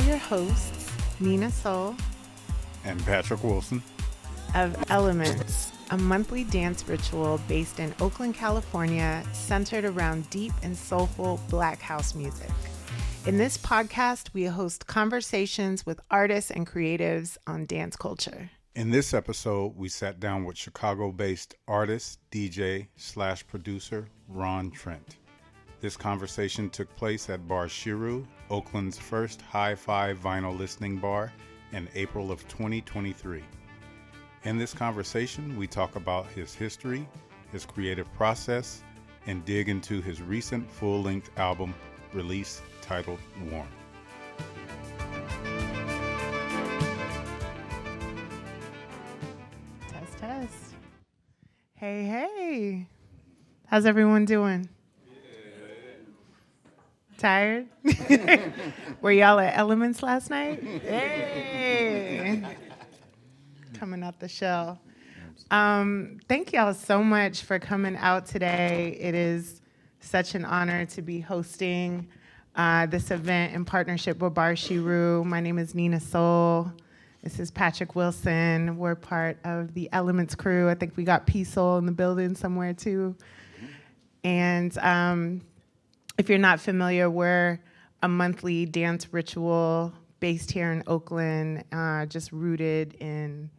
your hosts, Nina Soul and Patrick Wilson of Elements, a monthly dance ritual based in Oakland, California, centered around deep and soulful Black House music. In this podcast, we host conversations with artists and creatives on dance culture. In this episode, we sat down with Chicago-based artist, DJ/producer Ron Trent. This conversation took place at Bar Shiru, Oakland's first hi-fi vinyl listening bar, in April of 2023. In this conversation, we talk about his history, his creative process, and dig into his recent full-length album release titled Warm. Test. Hey. How's everyone doing? Tired? Were y'all at Elements last night? Hey! Coming out the shell. Thank y'all so much for coming out today. It is such an honor to be hosting this event in partnership with Bar Shiru. My name is Nina Soul. This is Patrick Wilson. We're part of the Elements crew. I think we got P-Soul in the building somewhere too. And if you're not familiar, we're a monthly dance ritual based here in Oakland, just rooted in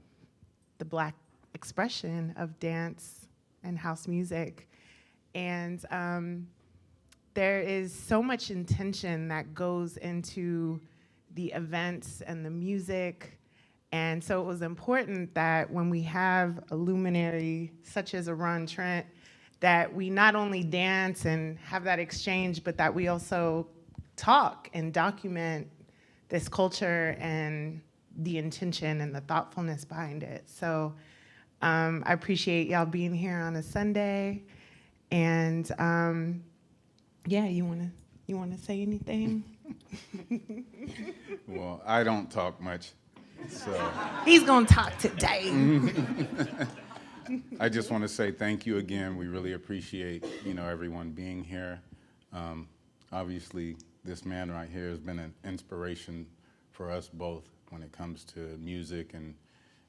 the Black expression of dance and house music. And there is so much intention that goes into the events and the music. And so it was important that when we have a luminary such as a Ron Trent, that we not only dance and have that exchange, but that we also talk and document this culture and the intention and the thoughtfulness behind it. So I appreciate y'all being here on a Sunday. And you wanna say anything? Well, I don't talk much, so. He's gonna talk today. I just want to say thank you again. We really appreciate, everyone being here. Obviously, this man right here has been an inspiration for us both when it comes to music and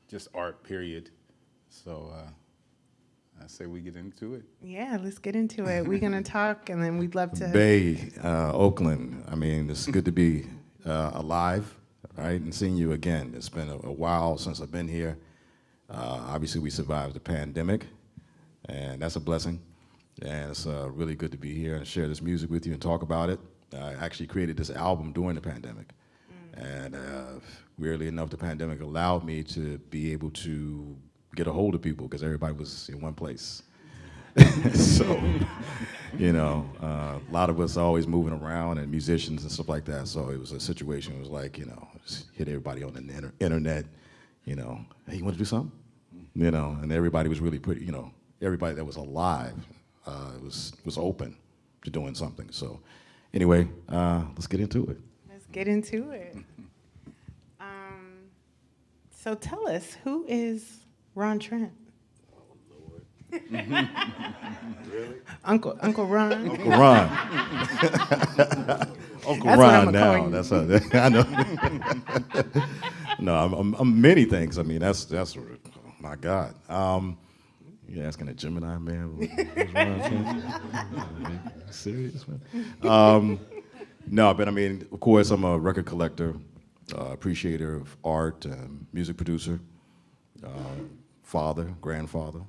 just art, period. So I say we get into it. Yeah, let's get into it. We're going to talk, and then we'd love to... Bay, Oakland. I mean, it's good to be alive, right, and seeing you again. It's been a while since I've been here. Obviously, we survived the pandemic, and that's a blessing. And it's really good to be here and share this music with you and talk about it. I actually created this album during the pandemic. And weirdly enough, the pandemic allowed me to be able to get a hold of people because everybody was in one place. So, a lot of us are always moving around and musicians and stuff like that. So it was a situation, it was like, just hit everybody on the internet, hey, you want to do something? And everybody was really pretty, everybody that was alive was open to doing something. So anyway, let's get into it. Let's get into it. So tell us, who is Ron Trent? Oh, Lord. Really? Uncle Ron. Uncle Ron. Uncle That's Ron what I'm now. That's I know. No, I'm many things. I mean, that's oh my God. You're asking a Gemini man. What's Ron Trent? Serious, man? No, but I mean, of course, I'm a record collector, appreciator of art, music producer, father, grandfather.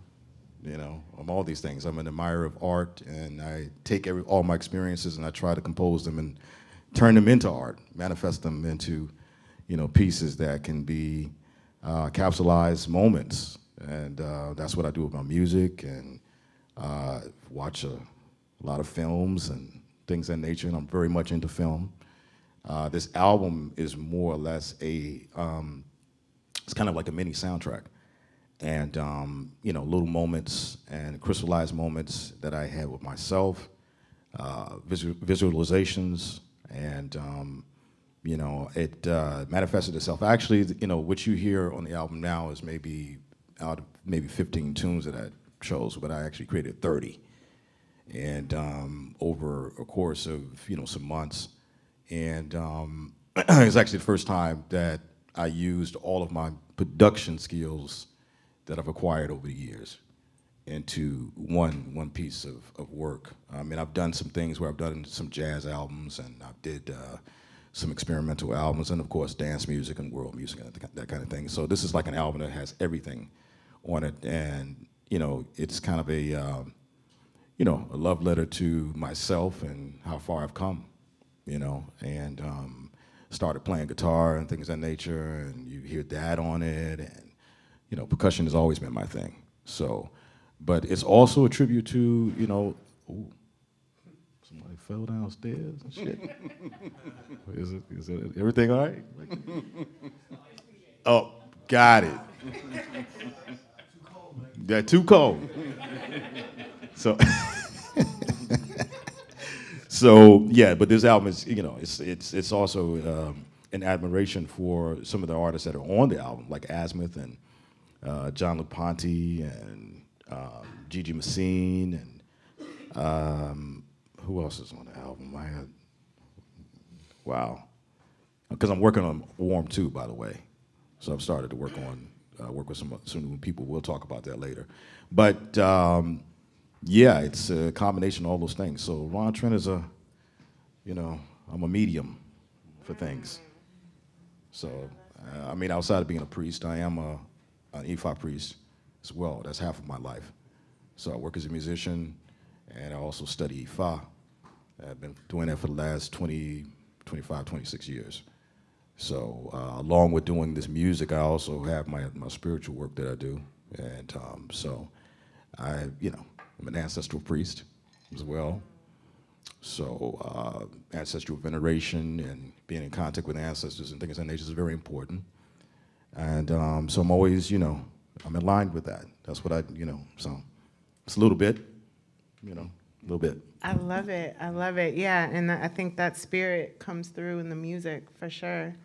I'm all these things. I'm an admirer of art, and I take all my experiences and I try to compose them and turn them into art, manifest them into, pieces that can be capsulized moments. And that's what I do with my music, and watch a lot of films and things of that nature, and I'm very much into film. This album is more or less it's kind of like a mini soundtrack. And, little moments and crystallized moments that I had with myself, visualizations, and, it manifested itself. Actually, what you hear on the album now is maybe out of maybe 15 tunes that I chose, but I actually created 30. And over a course of, some months. And it's actually the first time that I used all of my production skills that I've acquired over the years into one piece of work. I mean, I've done some things where I've done some jazz albums, and I did some experimental albums, and of course dance music and world music and that kind of thing. So this is like an album that has everything on it, and it's kind of a a love letter to myself and how far I've come, and started playing guitar and things of that nature, and you hear that on it, and percussion has always been my thing. So, but it's also a tribute to ooh, somebody fell downstairs and shit. Is it everything all right? Oh, got it. They're too cold. So, so yeah, but this album is, it's also an admiration for some of the artists that are on the album, like Azimuth and John Luke Ponte and Gigi Messine and who else is on the album? Wow, because I'm working on Warm 2, by the way. So I've started to work with some new people. We'll talk about that later. But yeah, it's a combination of all those things. So Ron Trent is I'm a medium for things. So, I mean, outside of being a priest, I am an Ifa priest as well. That's half of my life. So I work as a musician, and I also study Ifa. I've been doing that for the last 20, 25, 26 years. So along with doing this music, I also have my spiritual work that I do. And so I'm an ancestral priest as well. So ancestral veneration and being in contact with ancestors and things of that nature is very important. And so I'm always, I'm in line with that. That's what so it's a little bit, a little bit. I love it. I love it. Yeah, and I think that spirit comes through in the music for sure.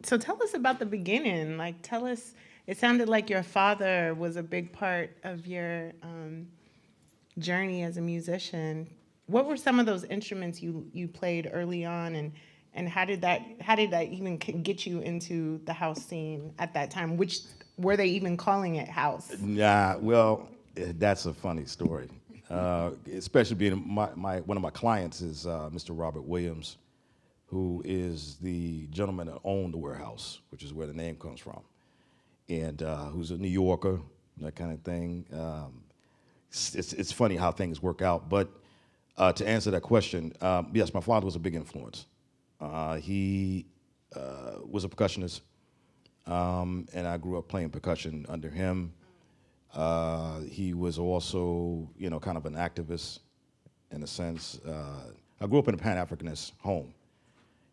So tell us about the beginning. Like, tell us. It sounded like your father was a big part of your journey as a musician. What were some of those instruments you played early on, and how did that even get you into the house scene at that time? Which were they even calling it house? Yeah, well, that's a funny story. Especially being one of my clients is Mr. Robert Williams, who is the gentleman that owned the warehouse, which is where the name comes from, and who's a New Yorker, that kind of thing. It's funny how things work out. But to answer that question, yes, my father was a big influence. He was a percussionist, and I grew up playing percussion under him. He was also, kind of an activist in a sense. I grew up in a Pan-Africanist home,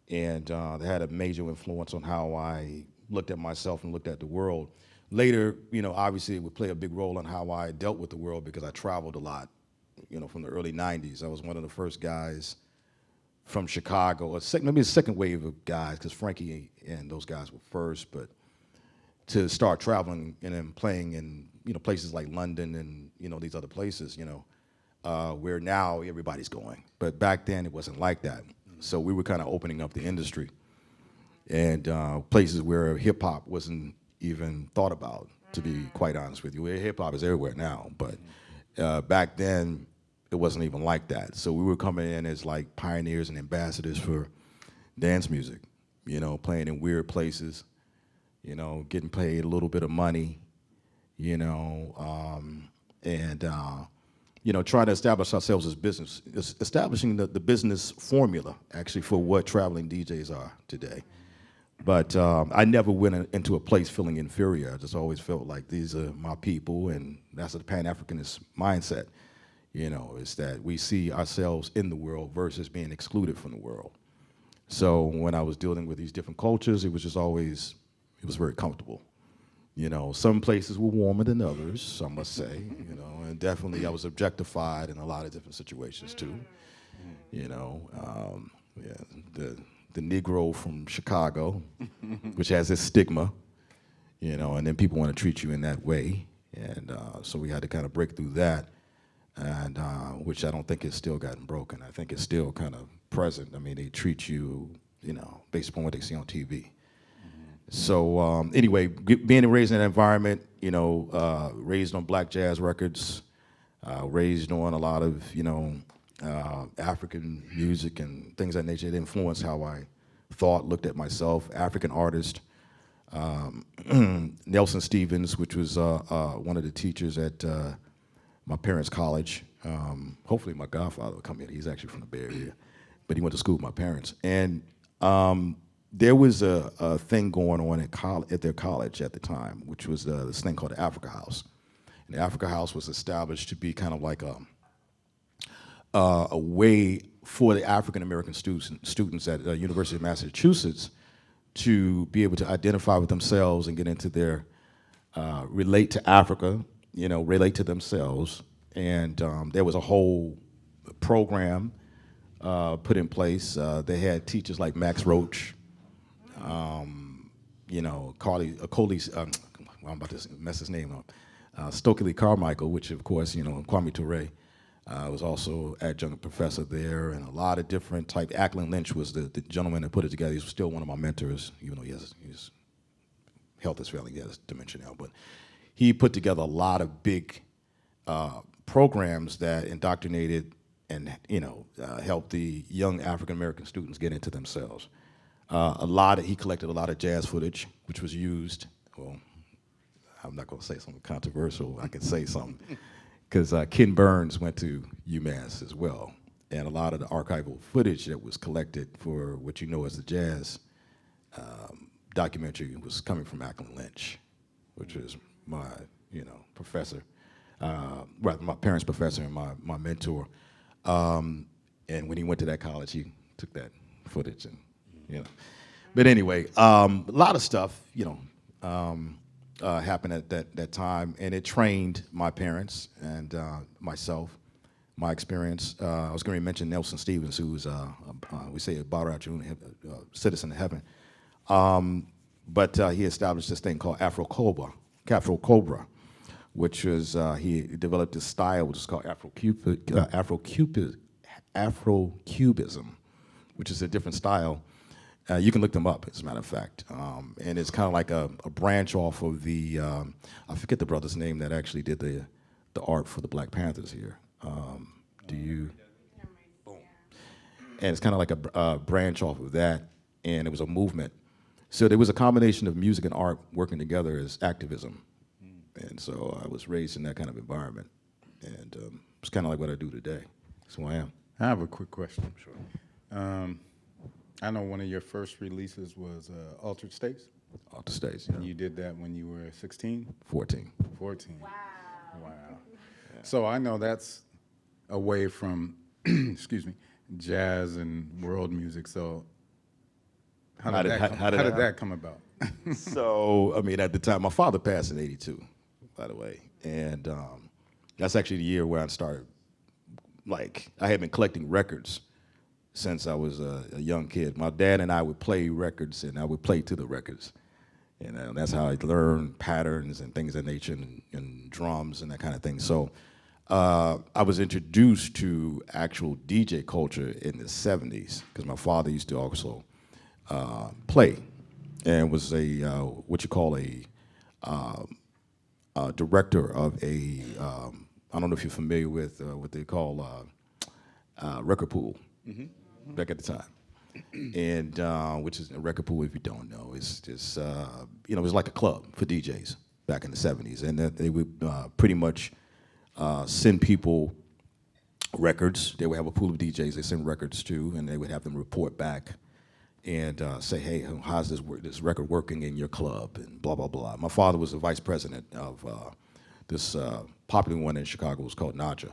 and they had a major influence on how I looked at myself and looked at the world. Later, obviously it would play a big role in how I dealt with the world because I traveled a lot, from the early 90s. I was one of the first guys from Chicago, maybe the second wave of guys, because Frankie and those guys were first, but to start traveling and then playing in, places like London and, these other places, where now everybody's going. But back then it wasn't like that. So we were kind of opening up the industry, and places where hip hop wasn't even thought about, to be quite honest with you. Hip hop is everywhere now, but back then it wasn't even like that. So we were coming in as like pioneers and ambassadors for dance music, playing in weird places, getting paid a little bit of money, and trying to establish ourselves as business, establishing the business formula, actually, for what traveling DJs are today. But I never went into a place feeling inferior. I just always felt like these are my people, and that's a Pan-Africanist mindset. Is that we see ourselves in the world versus being excluded from the world. So when I was dealing with these different cultures, it was very comfortable. Some places were warmer than others, I must say, and definitely I was objectified in a lot of different situations too. The Negro from Chicago, which has this stigma, and then people want to treat you in that way. And so we had to kind of break through that, and which I don't think has still gotten broken. I think it's still kind of present. I mean, they treat you, based upon what they see on TV. So anyway, being raised in that environment, raised on black jazz records, raised on a lot of, African music and things of that nature. It influenced how I thought, looked at myself. African artist, Nelson Stevens, which was one of the teachers at my parents' college. Hopefully my godfather will come in. He's actually from the Bay Area, but he went to school with my parents. And there was a thing going on at their college at the time, which was this thing called the Africa House. And the Africa House was established to be kind of like a way for the African American students at the University of Massachusetts to be able to identify with themselves and get into their relate to Africa, relate to themselves. And there was a whole program put in place. They had teachers like Max Roach, Cody, I'm about to mess his name up. Stokely Carmichael, which of course, Kwame Ture, was also adjunct professor there, and a lot of different type. Ackland Lynch was the gentleman that put it together. He's still one of my mentors, even though his health is failing, he has dementia now. But he put together a lot of big programs that indoctrinated and helped the young African American students get into themselves. He collected a lot of jazz footage, which was used. Well, I'm not going to say something controversial. I can say something because Ken Burns went to UMass as well, and a lot of the archival footage that was collected for what you know as the jazz documentary was coming from Ackland Lynch, which is my professor, my parents' professor and my mentor. And when he went to that college, he took that footage and. But anyway, a lot of stuff, happened at that time, and it trained my parents and myself, my experience. I was going to mention Nelson Stevens, who's, we say a Bar Shiru, citizen of heaven. But he established this thing called Afro Cobra, which was, he developed this style, which is called Afro-Cubism, which is a different style. You can look them up, as a matter of fact. And it's kind of like a branch off of the, I forget the brother's name that actually did the art for the Black Panthers here. Do you? Boom. And it's kind of like a branch off of that, and it was a movement. So there was a combination of music and art working together as activism. And so I was raised in that kind of environment. And it's kind of like what I do today. That's who I am. I have a quick question. Sure. I know one of your first releases was Altered States. Altered States, yeah. And you did that when you were 16? 14. 14. Wow. Wow. Yeah. So I know that's away from, excuse me, jazz and world music. So how did that come about? So, I mean, at the time, my father passed in '82, by the way. And that's actually the year where I started, I had been collecting records since I was a young kid. My dad and I would play records, and I would play to the records. And that's how I learned patterns and things of that nature, and drums and that kind of thing. So I was introduced to actual DJ culture in the 70s, because my father used to also play, and was a, what you call a director of a, I don't know if you're familiar with what they call record pool. Mm-hmm. Back at the time, and which is a record pool. If you don't know, it's just it was like a club for DJs back in the 70s, and they would pretty much send people records. They would have a pool of DJs they send records to, and they would have them report back and say, "Hey, how's this record working in your club?" and blah blah blah. My father was the vice president of this popular one in Chicago. It was called Naja.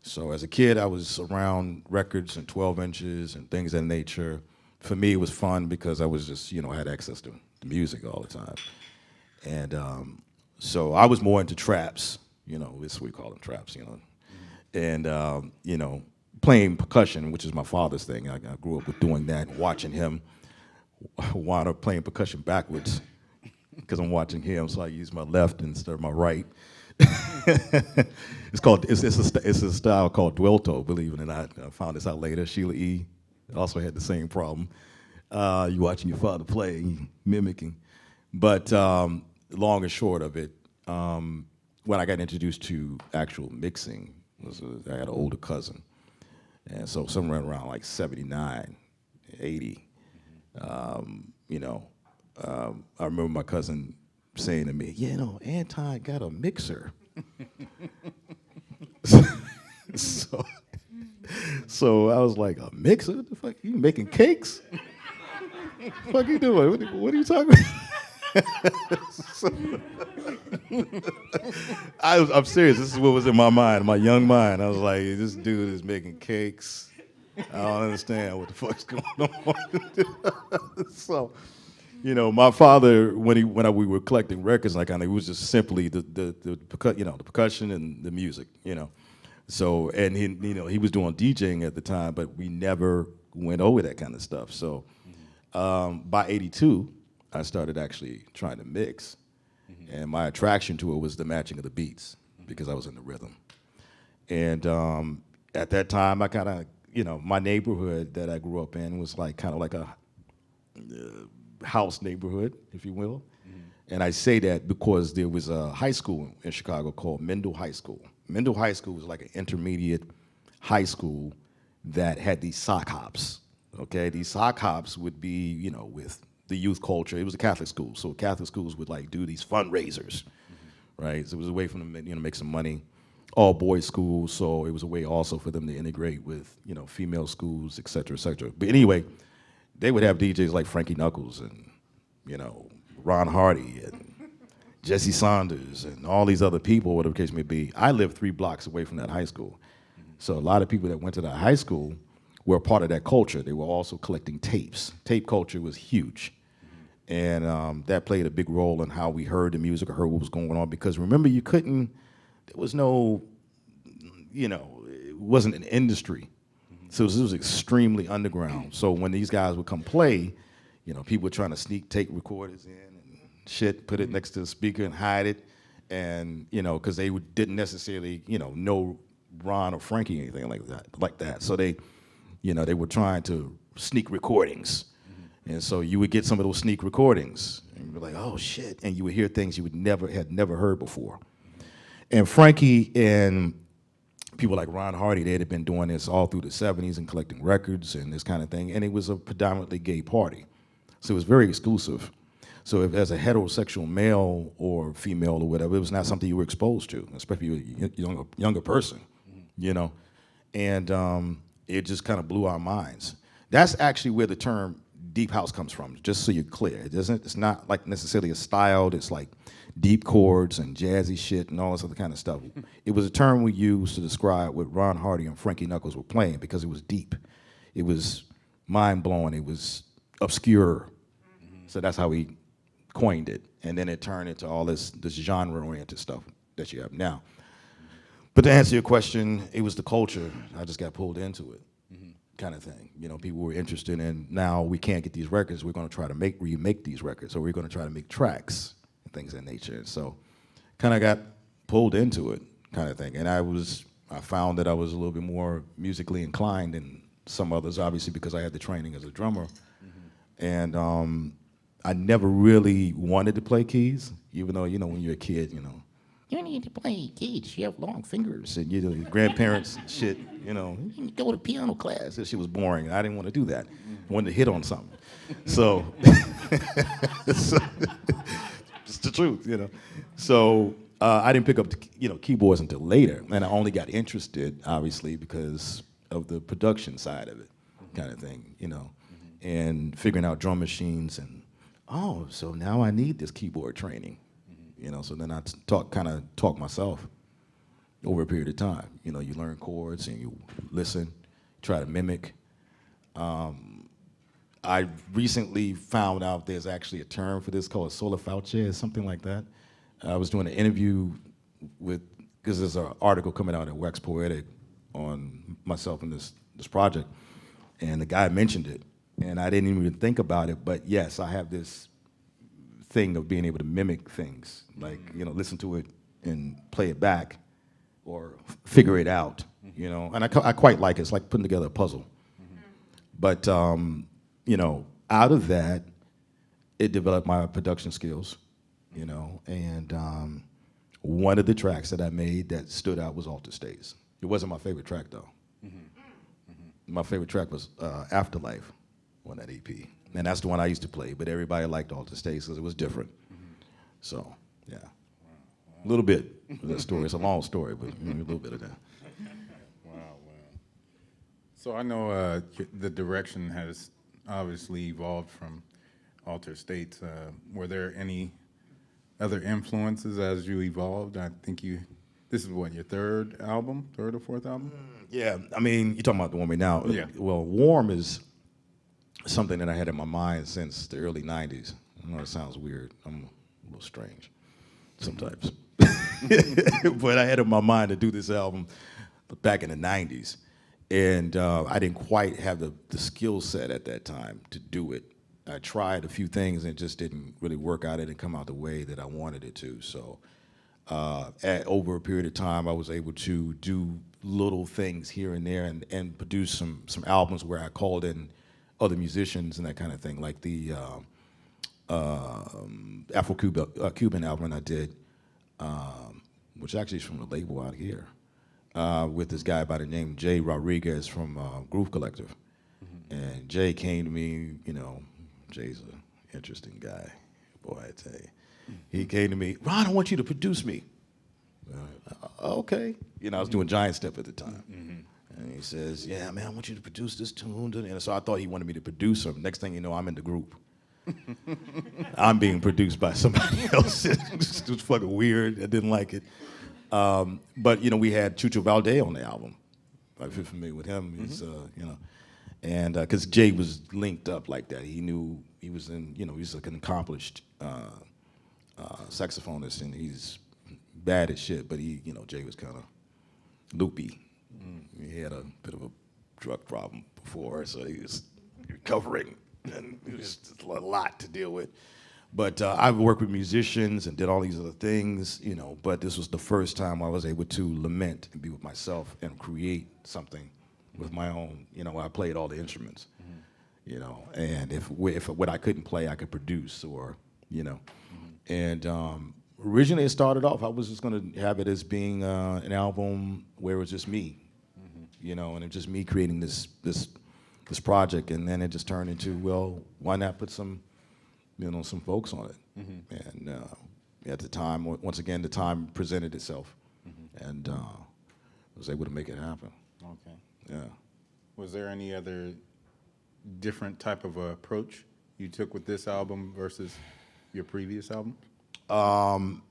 So as a kid, I was around records and 12 inches and things of that nature. For me, it was fun because I was just, had access to the music all the time. And so I was more into traps, this is what we call them, traps, And, playing percussion, which is my father's thing. I grew up with doing that and watching him wind up playing percussion backwards because I'm watching him, so I use my left instead of my right. It's a style called duelto, believe it or not. I found this out later. Sheila E. Also had the same problem. You watching your father play, mimicking. But long and short of it, when I got introduced to actual mixing, I had an older cousin. And so somewhere around like 79, 80, I remember my cousin saying to me, Anton got a mixer. So I was like, a mixer? What the fuck? You making cakes? What the fuck you doing? What are you talking about? I'm serious. This is what was in my mind, my young mind. I was like, this dude is making cakes. I don't understand what the fuck's going on. So, my father, when we were collecting records, it was just simply the percussion and the music, So, and he was doing DJing at the time, but we never went over that kind of stuff. So, by '82, I started actually trying to mix, and my attraction to it was the matching of the beats because I was in the rhythm. And at that time, I kind of, my neighborhood that I grew up in was kind of like a house neighborhood, if you will. And I say that because there was a high school in Chicago called Mendel High School. Mendel High School was like an intermediate high school that had these sock hops. Okay, these sock hops would be, with the youth culture. It was a Catholic school, so Catholic schools would do these fundraisers, right? So it was a way for them to make some money. All boys schools, so it was a way also for them to integrate with female schools, et cetera, et cetera. But anyway, they would have DJs like Frankie Knuckles and Ron Hardy and Jesse Saunders and all these other people, whatever the case may be. I lived 3 blocks away from that high school, so a lot of people that went to that high school were a part of that culture. They were also collecting tapes. Tape culture was huge. And that played a big role in how we heard the music or heard what was going on. Because remember, there was no, it wasn't an industry. So it was extremely underground. So when these guys would come play, people were trying to sneak tape recorders in and shit, put it next to the speaker and hide it. And, because they didn't necessarily, know Ron or Frankie or anything like that. So they were trying to sneak recordings. And so you would get some of those sneak recordings, and you'd be like, oh, shit. And you would hear things you had never heard before. And Frankie and people like Ron Hardy, they had been doing this all through the 70s and collecting records and this kind of thing. And it was a predominantly gay party. So it was very exclusive. So if as a heterosexual male or female or whatever, it was not something you were exposed to, especially if you were a younger person, And it just kind of blew our minds. That's actually where the term deep house comes from, just so you're clear. It's not like necessarily a style that's like deep chords and jazzy shit and all this other kind of stuff. It was a term we used to describe what Ron Hardy and Frankie Knuckles were playing because it was deep. It was mind-blowing. It was obscure. So that's how we coined it. And then it turned into all this genre-oriented stuff that you have now. But to answer your question, it was the culture. I just got pulled into it. Kind of thing. People were interested in, now we can't get these records, we're going to try to remake these records, or we're going to try to make tracks and things of that nature. And so kind of got pulled into it, kind of thing. And I found that I was a little bit more musically inclined than some others, obviously because I had the training as a drummer. And I never really wanted to play keys, even though, when you're a kid, you need to play keys, you have long fingers, and your grandparents shit, you go to piano class. That shit was boring, and I didn't want to do that. I wanted to hit on something. So, it's the truth, So I didn't pick up, keyboards until later, and I only got interested, obviously, because of the production side of it, kind of thing, and figuring out drum machines, and, so now I need this keyboard training. So then I talk myself over a period of time. You learn chords and you listen, try to mimic. I recently found out there's actually a term for this called sola fauce, something like that. I was doing an interview because there's an article coming out in Wax Poetic on myself and this project, and the guy mentioned it, and I didn't even think about it, but yes, I have this thing of being able to mimic things, like, listen to it and play it back or figure it out, and I quite like it. It's like putting together a puzzle. But you know, out of that, it developed my production skills, you know, and one of the tracks that I made that stood out was Alter States. It wasn't my favorite track though. My favorite track was Afterlife on that EP, and that's the one I used to play. But everybody liked Alter States because it was different. So yeah, a little bit of that story. It's a long story, but a little bit of that. Wow. So I know the direction has obviously evolved from Alter States. Were there any other influences as you evolved? I think this is what, your third or fourth album? Yeah, I mean, you're talking about the Warm Right Now. Yeah. Well, Warm is something that I had in my mind since the early 90s. I know it sounds weird. I'm a little strange sometimes. But I had in my mind to do this album back in the 90s. And I didn't quite have the skill set at that time to do it. I tried a few things and it just didn't really work out. It didn't come out the way that I wanted it to. So over a period of time, I was able to do little things here and there and produce some albums where I called in other musicians and that kind of thing, like the Afro-Cuban album I did, which actually is from a label out here, with this guy by the name Jay Rodriguez from Groove Collective. And Jay came to me, you know, Jay's an interesting guy, boy, I tell you. He came to me, Ron, I want you to produce me. Okay. You know, I was doing Giant Step at the time. And he says, yeah, man, I want you to produce this tune. And so I thought he wanted me to produce him. Next thing you know, I'm in the group. I'm being produced by somebody else. It was fucking weird. I didn't like it. But, you know, we had Chucho Valdez on the album. If you're familiar with him, he's, you know. And because Jay was linked up like that. He knew he was in, you know, he's like an accomplished saxophonist, and he's bad as shit, but he, you know, Jay was kind of loopy. He had a bit of a drug problem before, so he was recovering, and it was just a lot to deal with. But I've worked with musicians and did all these other things, you know, but this was the first time I was able to lament and be with myself and create something with my own, you know, I played all the instruments, you know, and if what I couldn't play, I could produce, or, you know. And originally it started off, I was just gonna have it as being an album where it was just me, you know, and it was just me creating this project, and then it just turned into, well, why not put some, you know, some folks on it? And at the time, once again, the time presented itself, and I was able to make it happen. Okay. Yeah. Was there any other different type of approach you took with this album versus your previous album? Well,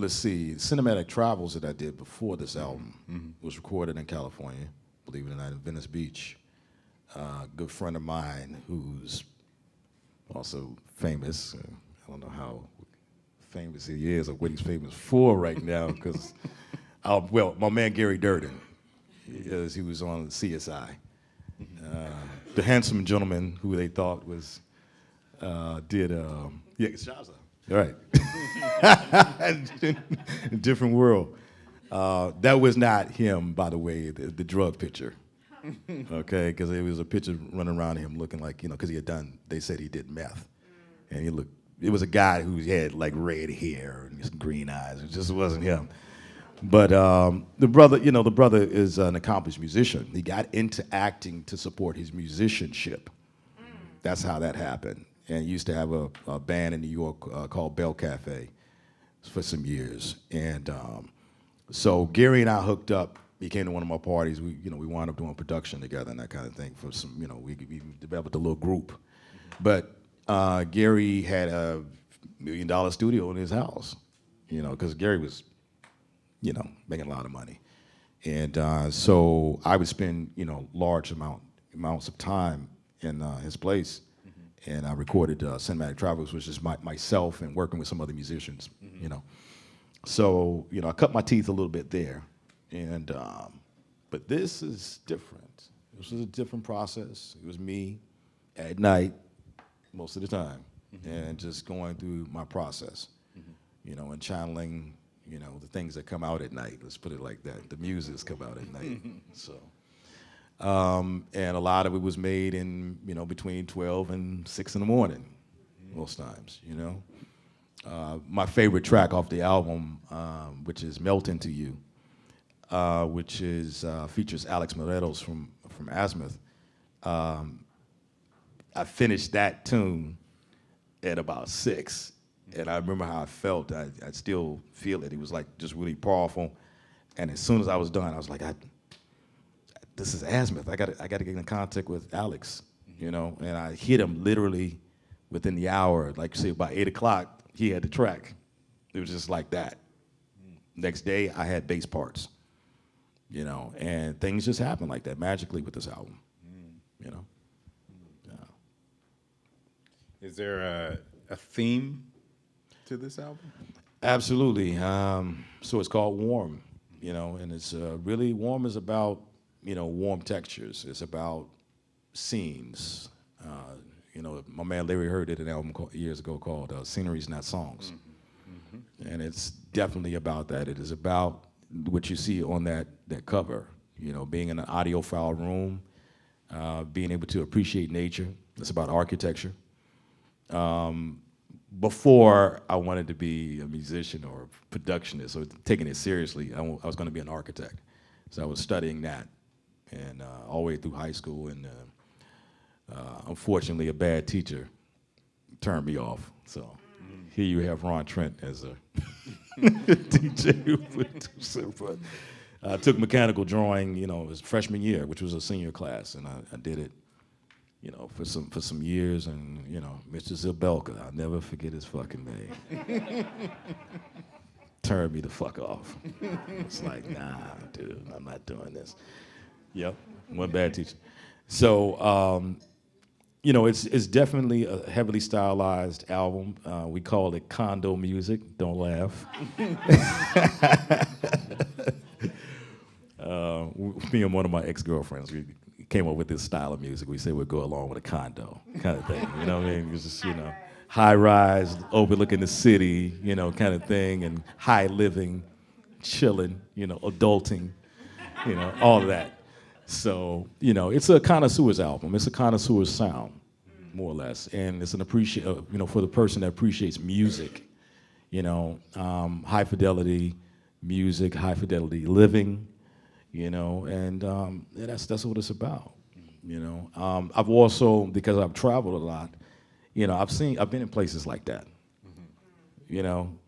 let's see. Cinematic Travels that I did before this album was recorded in California, believe it or not, in Venice Beach. A good friend of mine who's also famous. I don't know how famous he is or what he's famous for right now, because, well, my man Gary Durden, he was on CSI. The handsome gentleman who they thought was, did, yeah, Shaza. Right. Different world. That was not him, by the way, the drug picture. Okay, because there was a picture running around him looking like, you know, because they said he did meth. And it was a guy who had like red hair and green eyes. It just wasn't him. But the brother is an accomplished musician. He got into acting to support his musicianship. That's how that happened. And he used to have a band in New York called Bell Cafe for some years. And so Gary and I hooked up. He came to one of my parties. We wound up doing production together and that kind of thing for some, you know, we developed a little group. But Gary had a $1 million studio in his house, you know, because Gary was, you know, making a lot of money. And so I would spend, you know, large amounts of time in his place. And I recorded Cinematic Travels, which is myself and working with some other musicians, you know. So, you know, I cut my teeth a little bit there. And, but this is different. This was a different process. It was me at night most of the time and just going through my process, you know, and channeling, you know, the things that come out at night. Let's put it like that. The muses come out at night. So, And a lot of it was made in, between 12 and 6 in the morning, most times, My favorite track off the album, which is Melt Into You, which is features Alex Morelos from Azimuth. I finished that tune at about 6, and I remember how I felt. I still feel it. It was like just really powerful. And as soon as I was done, I was like, this is Azimuth. I got to get in contact with Alex, And I hit him literally within the hour. Like you say, about 8 o'clock, he had the track. It was just like that. Next day, I had bass parts, and things just happened like that magically with this album, Yeah. Is there a theme to this album? Absolutely. So it's called Warm, and it's really Warm is about, warm textures. It's about scenes. My man Larry Heard did an album years ago called Sceneries Not Songs. And it's definitely about that. It is about what you see on that cover, being in an audiophile room, being able to appreciate nature. It's about architecture. Before I wanted to be a musician or a productionist or taking it seriously, I was going to be an architect. So I was studying that and all the way through high school. And unfortunately, a bad teacher turned me off. So here you have Ron Trent as a DJ producer. But I took mechanical drawing, it was freshman year, which was a senior class, and I did it. For some years, and Mr. Zabelka, I'll never forget his fucking name. Turned me the fuck off. It's like, nah, dude, I'm not doing this. Yep, one bad teacher. So, it's definitely a heavily stylized album. We call it condo music. Don't laugh. Me and one of my ex-girlfriends, we came up with this style of music. We say we'd go along with a condo kind of thing. You know what I mean? It's just, high rise, overlooking the city, kind of thing, and high living, chilling, adulting, all of that. So, it's a connoisseur's album. It's a connoisseur's sound, more or less. And it's an for the person that appreciates music, high fidelity music, high fidelity living, and that's what it's about, I've also, because I've traveled a lot, I've been in places like that,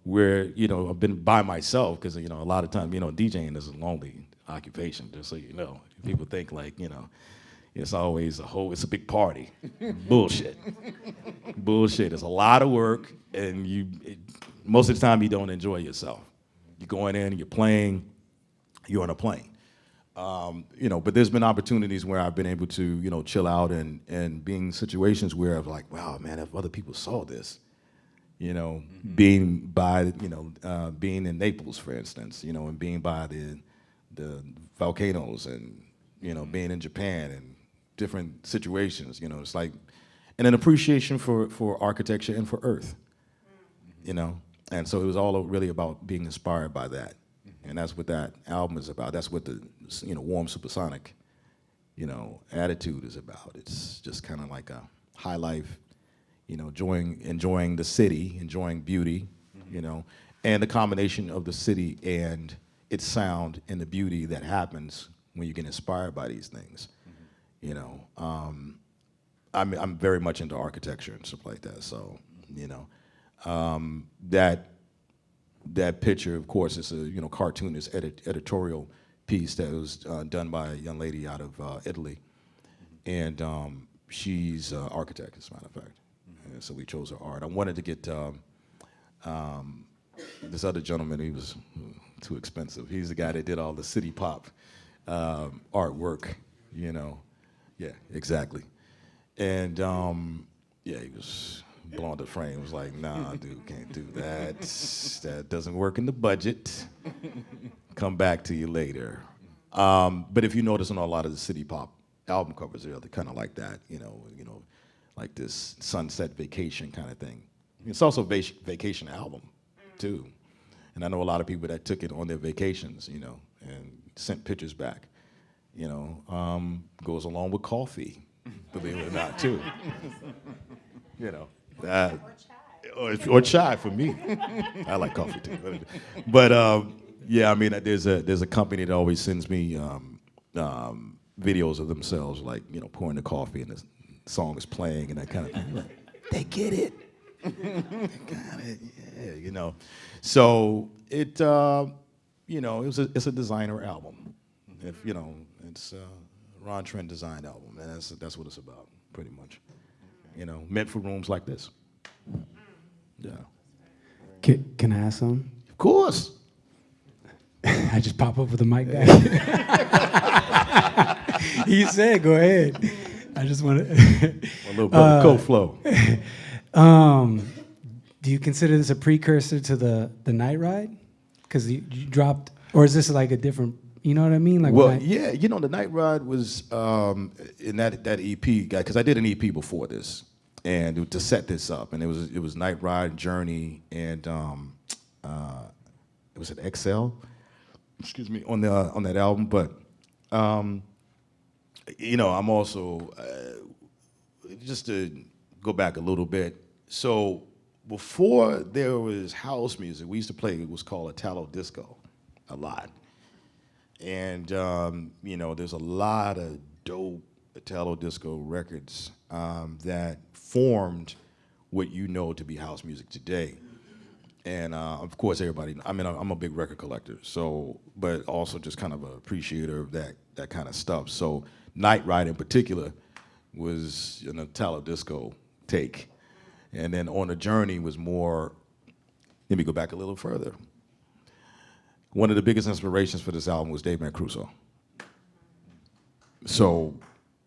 where, I've been by myself, because, a lot of times, DJing is a lonely occupation, just so you know. People think like, it's always it's a big party. Bullshit. Bullshit. It's a lot of work, and most of the time you don't enjoy yourself. You're going in, you're playing, you're on a plane. But there's been opportunities where I've been able to, chill out and be in situations where I'm like, wow, man, if other people saw this, being being in Naples, for instance, and being by the volcanoes and, being in Japan and different situations, it's like, and an appreciation for architecture and for Earth, And so it was all really about being inspired by that. And that's what that album is about. That's what the Warm Supersonic, attitude is about. It's just kind of like a high life, enjoying the city, enjoying beauty, and the combination of the city and its sound and the beauty that happens when you get inspired by these things. I'm very much into architecture and stuff like that. So, that picture, of course, is a cartoonist editorial piece that was done by a young lady out of Italy, and she's an architect, as a matter of fact. And so we chose her art. I wanted to get this other gentleman. He was too expensive. He's the guy that did all the city pop artwork. Yeah, exactly. And he was blowing the frame. It was like, nah, dude, can't do that. That doesn't work in the budget. Come back to you later. But if you notice on a lot of the city pop album covers, they're kind of like that, like this sunset vacation kind of thing. It's also a vacation album, too. And I know a lot of people that took it on their vacations, and sent pictures back. Goes along with coffee, believe it or not, too. You know, that, or chai for me. I like coffee too, but yeah, I mean, there's a company that always sends me videos of themselves, like pouring the coffee and the song is playing and that kind of thing. Like, they get it. Got it, yeah, So it's a designer album. It's a Ron Trent design album, and that's what it's about, pretty much. Meant for rooms like this. Yeah. Can I ask something? Of course. I just pop up with the mic back. He said, "Go ahead." I just want to. A little brother co-flow. Do you consider this a precursor to the Night Ride? Because you dropped, or is this like a different? You know what I mean? Like, well, yeah, the Night Ride was in that EP, because I did an EP before this, and to set this up, and it was Night Ride, Journey, and it was an XL, excuse me, on that album. But I'm also just to go back a little bit. So before there was house music, we used to play. It was called Italo disco, a lot. And, there's a lot of dope Italo disco records that formed what you know to be house music today. And, of course, everybody, I'm a big record collector, but also just kind of an appreciator of that kind of stuff. So Night Ride in particular was an Italo disco take. And then On a Journey was more, let me go back a little further. One of the biggest inspirations for this album was Dave Mancuso. So,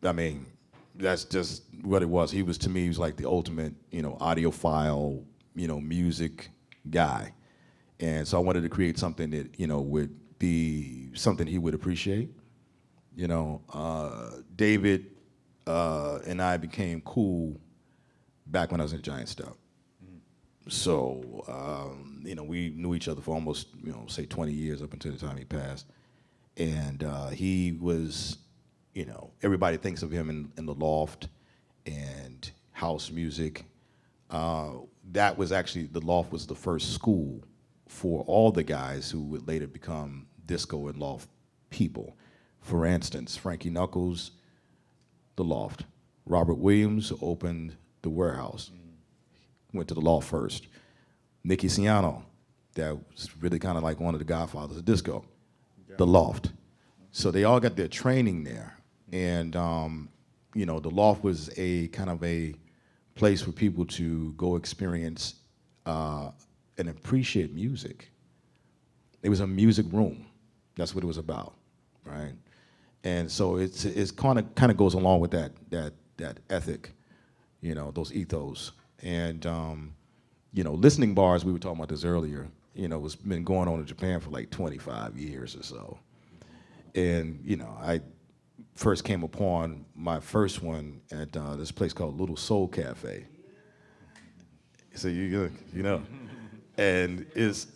that's just what it was. He was like the ultimate, audiophile, music guy. And so I wanted to create something that, would be something he would appreciate. David and I became cool back when I was in Giant Step. So, we knew each other for almost, say 20 years up until the time he passed. And he was, everybody thinks of him in the Loft and house music. That was actually, the Loft was the first school for all the guys who would later become disco and Loft people. For instance, Frankie Knuckles, the Loft. Robert Williams opened the Warehouse. Went to the Loft first. Nicky Ciano, that was really kind of like one of the godfathers of disco, the Loft. So they all got their training there. And, the Loft was a kind of a place for people to go experience and appreciate music. It was a music room. That's what it was about, right? And so it's kind of goes along with that ethic, those ethos. And, listening bars, we were talking about this earlier, it's been going on in Japan for like 25 years or so. And, I first came upon my first one at this place called Little Soul Cafe. So, and it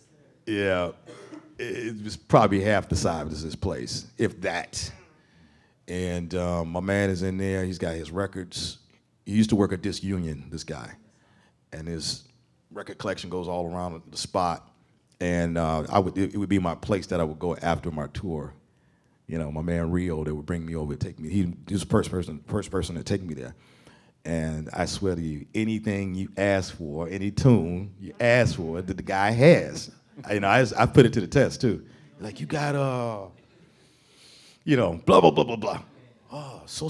was probably half the size of this place, if that. And my man is in there, he's got his records. He used to work at Disc Union, this guy. And his record collection goes all around the spot. And it would be my place that I would go after my tour. My man Rio, they would bring me over, take me. He was the first person to take me there. And I swear to you, anything you ask for, any tune you ask for, that the guy has. I put it to the test too. Like, you got blah blah blah blah blah. Oh, so.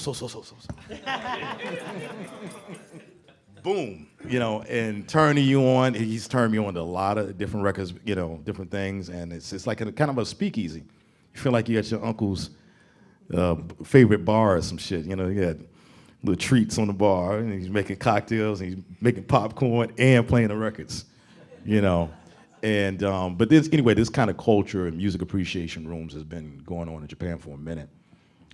Boom, and turning you on. He's turned me on to a lot of different records, different things, and it's like a kind of a speakeasy. You feel like you got your uncle's favorite bar or some shit. You got little treats on the bar, and he's making cocktails, and he's making popcorn and playing the records. And but this kind of culture and music appreciation rooms has been going on in Japan for a minute.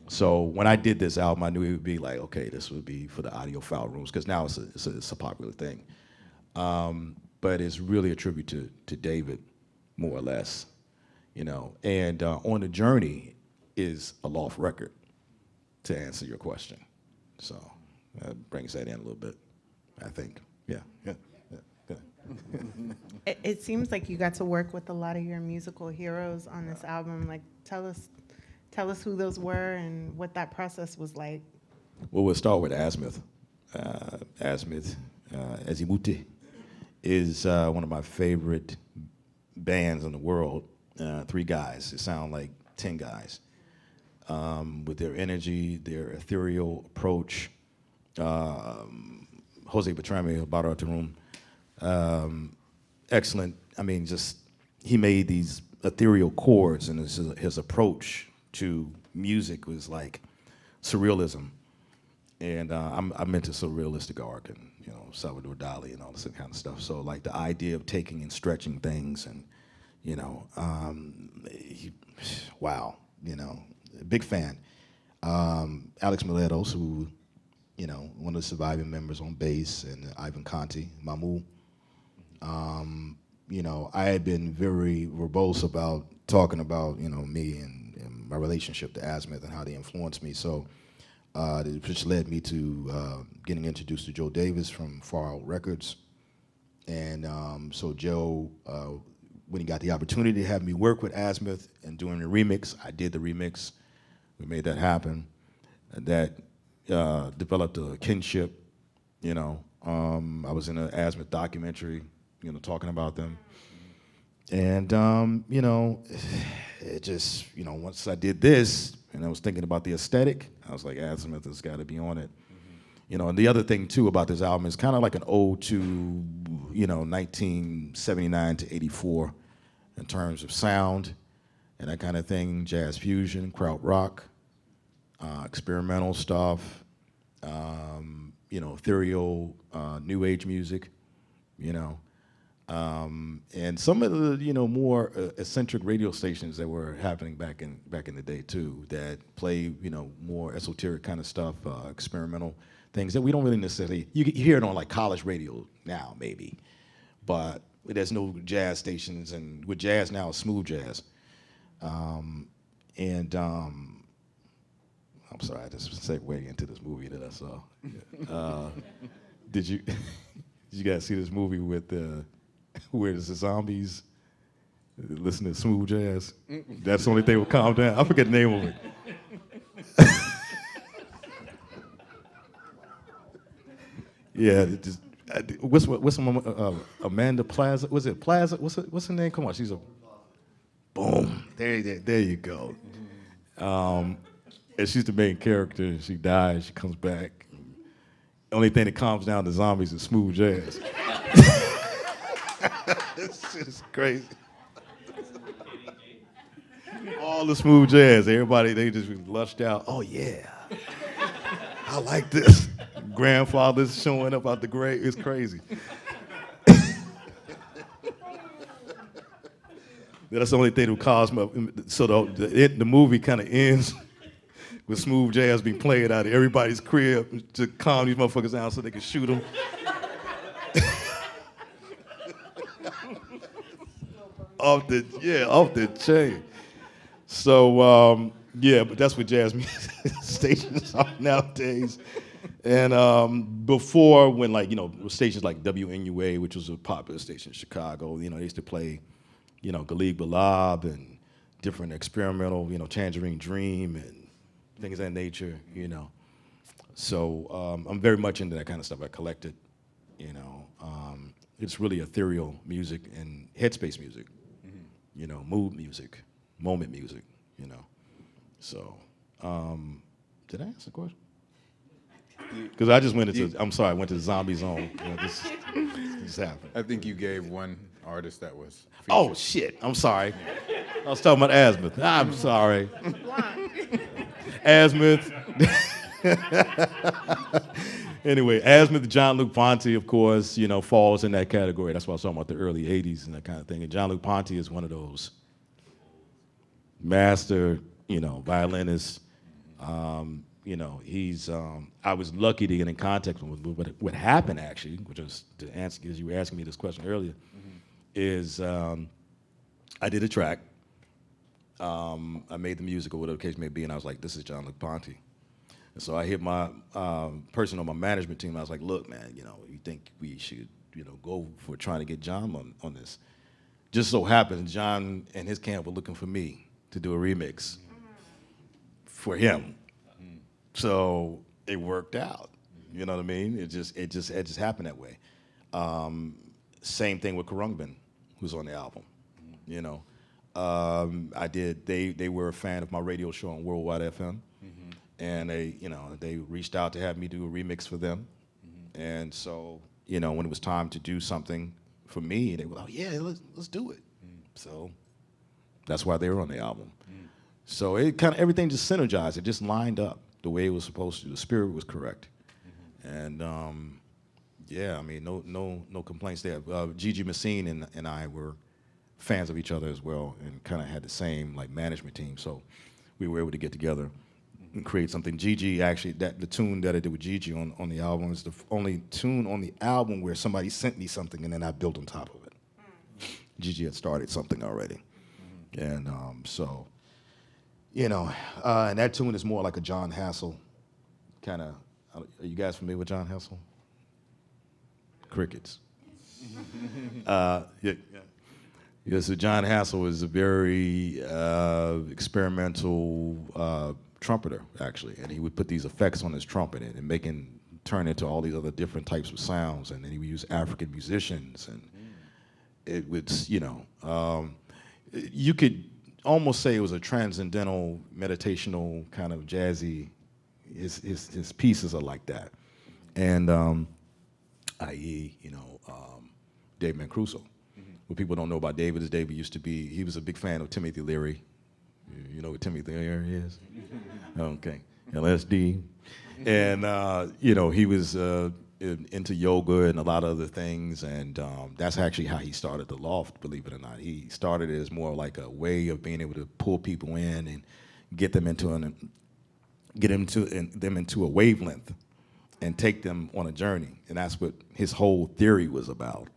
So when I did this album, I knew it would be like, okay, this would be for the audiophile rooms, because now it's a popular thing. But it's really a tribute to David, more or less, And On the Journey, is a Loft record, to answer your question. So that brings that in a little bit, I think. Yeah. It seems like you got to work with a lot of your musical heroes on this album. Like, tell us who those were and what that process was like. Well, we'll start with Azimuth. Azimuth Azimuth is one of my favorite bands in the world. 3 guys. It sound like 10 guys. With their energy, their ethereal approach. Jose Beltrami, Barra Room. Excellent. I mean, just he made these ethereal chords, and his approach to music was like surrealism. And I'm into surrealistic art, and Salvador Dali and all this kind of stuff. So like the idea of taking and stretching things, and wow, big fan. Alex Miletos, who one of the surviving members on bass, and Ivan Conti, Mamu. I had been very verbose about talking about, me and my relationship to Azimuth and how they influenced me. So, which led me to getting introduced to Joe Davis from Far Out Records. And so Joe, when he got the opportunity to have me work with Azimuth and doing the remix, I did the remix. We made that happen. And that developed a kinship, I was in an Azimuth documentary, talking about them. And, it just, once I did this, and I was thinking about the aesthetic, I was like, Azimuth has got to be on it. And the other thing, too, about this album is kind of like an ode to, 1979 to 84 in terms of sound and that kind of thing, jazz fusion, krautrock, experimental stuff, ethereal, new age music, and some of the more eccentric radio stations that were happening back in the day too, that play more esoteric kind of stuff, experimental things that we don't really necessarily you hear it on like college radio now maybe, but there's no jazz stations, and with jazz now it's smooth jazz, I'm sorry, I just segued into this movie that I saw. Did you guys see this movie with where the zombies listen to smooth jazz? That's the only thing will calm down. I forget the name of it. Yeah, what's Amanda Plaza? Was it Plaza? What's her name? Come on, she's a boom. There you go. And she's the main character. She dies. She comes back. The only thing that calms down the zombies is smooth jazz. It's just crazy. All the smooth jazz, everybody, they just lushed out. Oh yeah, I like this. Grandfathers showing up out the grave. It's crazy. That's the only thing that caused me. So the movie kind of ends with smooth jazz being played out of everybody's crib to calm these motherfuckers down so they can shoot them. off the chain. So but that's what jazz music stations are nowadays. And before, when stations like WNUA, which was a popular station in Chicago, they used to play, Galig Balab and different experimental, Tangerine Dream and things of that nature, So I'm very much into that kind of stuff. I collect it, It's really ethereal music and headspace music, mood music, moment music, So, did I answer the question? Because I just went into, I went to the zombie zone. This happened. I think you gave one artist that was featured. Oh, shit. I'm sorry. I was talking about Azimuth. I'm sorry. Azimuth. Anyway, Azimuth, John-Luc Ponty, of course, falls in that category. That's why I was talking about the early 80s and that kind of thing. And John-Luc Ponty is one of those master, violinists. He's, I was lucky to get in contact with him, but what happened actually, which was to answer, because you were asking me this question earlier, is I did a track I made the music or whatever the case may be, and I was like, this is John Luke Ponte. And so I hit my person on my management team. I was like, look, man, you think we should, go for trying to get John on this. Just so happens John and his camp were looking for me to do a remix for him. So it worked out. You know what I mean? It just happened that way. Same thing with Karungbin, who's on the album. They were a fan of my radio show on Worldwide FM, and they reached out to have me do a remix for them. And so, when it was time to do something for me, they were like, yeah, let's do it. So that's why they were on the album. So it kind of, everything just synergized. It just lined up the way it was supposed to. The spirit was correct. And yeah, I mean, no complaints there. Gigi Messine and I were fans of each other as well, and kind of had the same management team. So we were able to get together and create something. Gigi actually, the tune that I did with Gigi on the album is the only tune on the album where somebody sent me something and then I built on top of it. Gigi had started something already, and so and that tune is more like a John Hassel kind of. Are you guys familiar with John Hassel? Crickets. Yeah, so John Hassel is a very experimental trumpeter, actually, and he would put these effects on his trumpet and turn into all these other different types of sounds, and then he would use African musicians, and it would, you could almost say it was a transcendental, meditational kind of jazzy. His pieces are like that, and i.e., Dave Mancuso. What people don't know about David is David he was a big fan of Timothy Leary. You know what Timothy Leary is? Okay, LSD, and he was into yoga and a lot of other things, and that's actually how he started the Loft. Believe it or not, he started it as more like a way of being able to pull people in and get them into them into a wavelength and take them on a journey, and that's what his whole theory was about.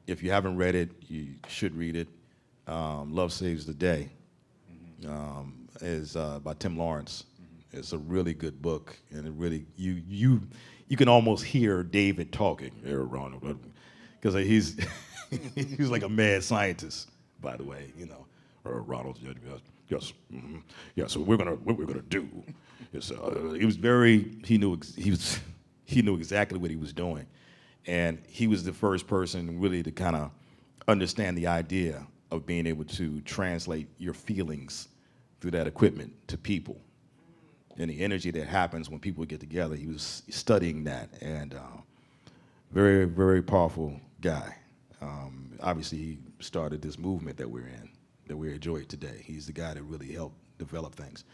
If you haven't read it, you should read it. Love Saves the Day is by Tim Lawrence. It's a really good book, and it really you can almost hear David talking there, Ronald, because he's he's like a mad scientist, by the way. Ronald. Yes, yeah. So what we're gonna do is he knew exactly what he was doing, and he was the first person really to kind of understand the idea of being able to translate your feelings through that equipment to people, and the energy that happens when people get together. He was studying that, and very, very powerful guy. Obviously, he started this movement that we're in, that we enjoy today. He's the guy that really helped develop things.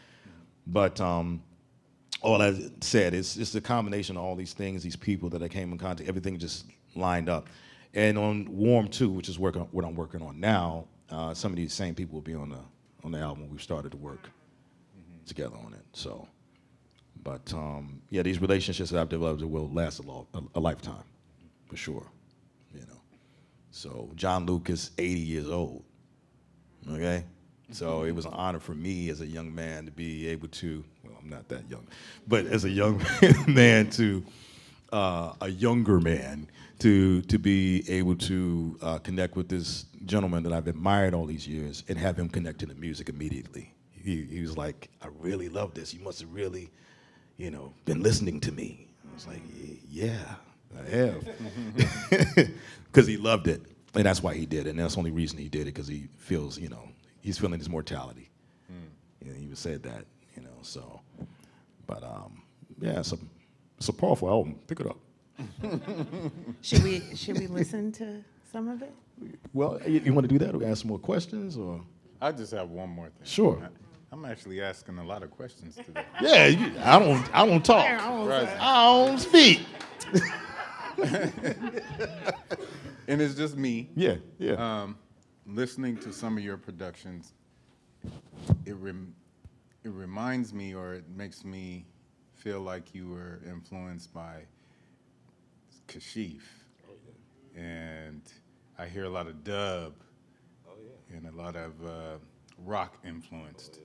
But all that said, it's a combination of all these things, these people that I came in contact, everything just lined up. And on Warm 2, which is what I'm working on now, some of these same people will be on the album. We've started to work together on it. So, but yeah, these relationships that I've developed will last a lifetime, for sure. So John Luke is 80 years old. Okay, so it was an honor for me as a young man to be able to. Well, I'm not that young, but as a young man to a younger man to be able to connect with this gentleman that I've admired all these years and have him connect to the music immediately. He was like, I really love this. You must have really, been listening to me. I was like, yeah, I have. Because he loved it. And that's why he did it. And that's the only reason he did it, because he feels, he's feeling his mortality. He said that, so. But yeah, it's a powerful album. Pick it up. Should we listen to some of it? Well, you want to do that, or ask some more questions, or? I just have one more thing. Sure. I'm actually asking a lot of questions today. Yeah, I don't talk. I don't speak. And it's just me. Yeah. Listening to some of your productions, it reminds me, or it makes me feel like you were influenced by Kashif. And I hear a lot of dub and a lot of rock influenced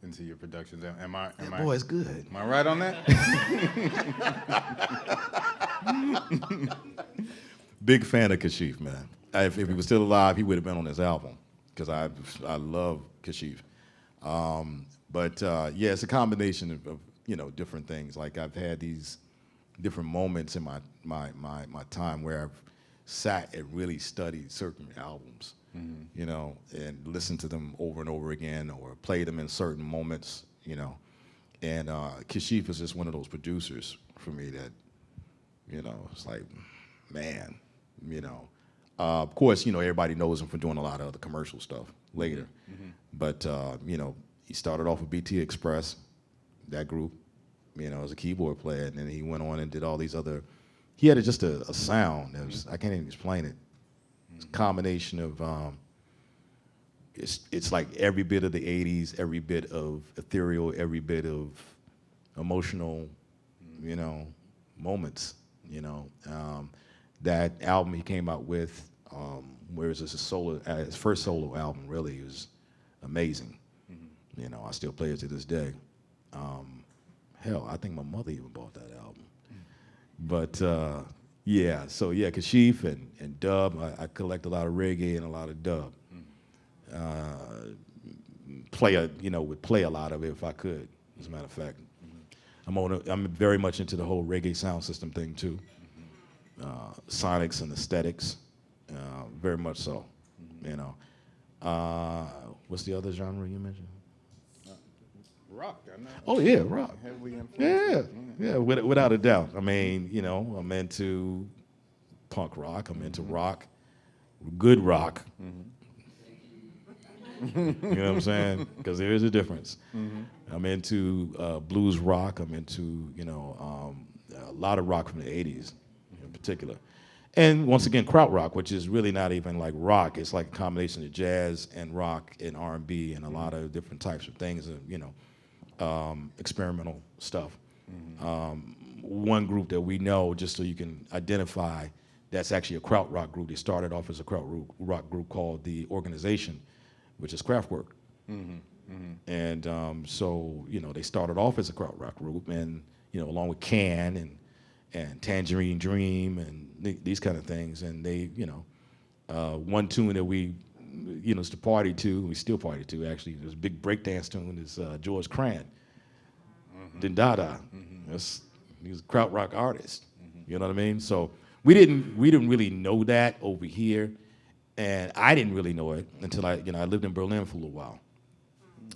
into your productions. Am I Boy, it's good. am I right on that? Big fan of Kashif, man. If he was still alive, he would have been on this album because I love Kashif. But yeah, it's a combination of different things. Like I've had these different moments in my time where I've sat and really studied certain albums, and listened to them over and over again, or played them in certain moments, And Kashif is just one of those producers for me that, it's like, man, Of course, everybody knows him for doing a lot of other commercial stuff later. But, he started off with BT Express, that group, as a keyboard player, and then he went on and did all these other. He had just a sound. I can't even explain it. It's a combination of. It's like every bit of the '80s, every bit of ethereal, every bit of emotional, moments. That album he came out with, where is this his first solo album? Really, it was amazing. I still play it to this day. Hell, I think my mother even bought that album. But yeah, so yeah, Kashif and dub. I collect a lot of reggae and a lot of dub. Would play a lot of it if I could. As a matter of fact, I'm very much into the whole reggae sound system thing too. Sonics and aesthetics, very much so. What's the other genre you mentioned? Rock. I know. Oh yeah, rock. Heavily influenced. Yeah, without a doubt. I mean, I'm into punk rock. I'm into rock, good rock. You know what I'm saying? Because there is a difference. I'm into blues rock. I'm into a lot of rock from the '80s in particular, and once again krautrock, which is really not even like rock. It's like a combination of jazz and rock and R&B and a lot of different types of things. Experimental stuff. One group that we know, just so you can identify, that's actually a krautrock group. They started off as a krautrock group called The Organization, which is Kraftwerk. And so, they started off as a krautrock group, and, along with Can and Tangerine Dream and these kind of things. And they, one tune that we, is to party to, we still party to actually, this big breakdance tune is George Cran, Dindada. He's a krautrock artist. You know what I mean? So we didn't really know that over here. And I didn't really know it until I lived in Berlin for a little while.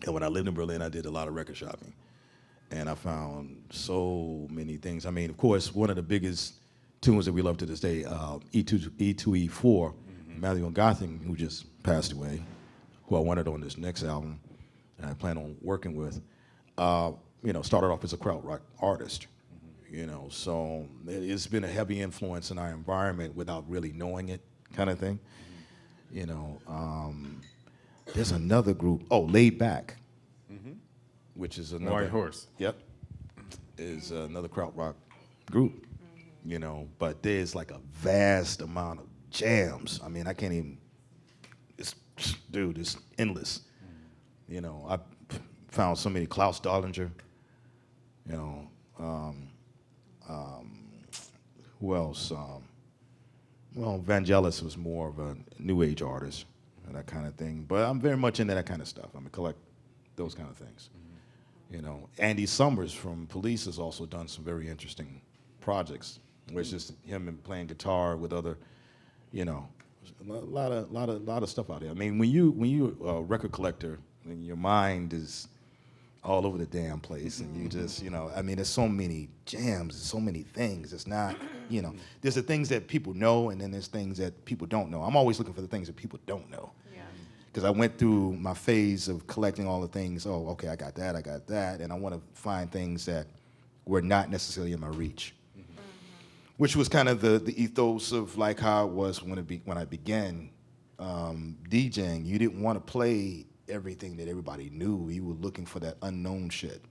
And when I lived in Berlin, I did a lot of record shopping. And I found so many things. I mean, of course, one of the biggest tunes that we love to this day, E2E4, Matthew Gothing, who just passed away, who I wanted on this next album, and I plan on working with, started off as a krautrock artist. So it's been a heavy influence in our environment without really knowing it, kind of thing. There's another group, Laid Back, which is another. White Horse. Yep. Is another krautrock group, but there's like a vast amount of jams. I mean, I can't even, it's endless. I found so many, Klaus Dollinger, who else? Vangelis was more of a new age artist and that kind of thing. But I'm very much into that kind of stuff. I collect those kind of things. Andy Summers from Police has also done some very interesting projects, where it's just him playing guitar with other, a lot of stuff out there. I mean, when you're a record collector, and your mind is all over the damn place, and you just, there's so many jams, so many things. It's not, there's the things that people know, and then there's things that people don't know. I'm always looking for the things that people don't know. Because I went through my phase of collecting all the things. Oh, okay, I got that, and I want to find things that were not necessarily in my reach. Which was kind of the ethos of like how it was when I began DJing. You didn't want to play everything that everybody knew. You were looking for that unknown shit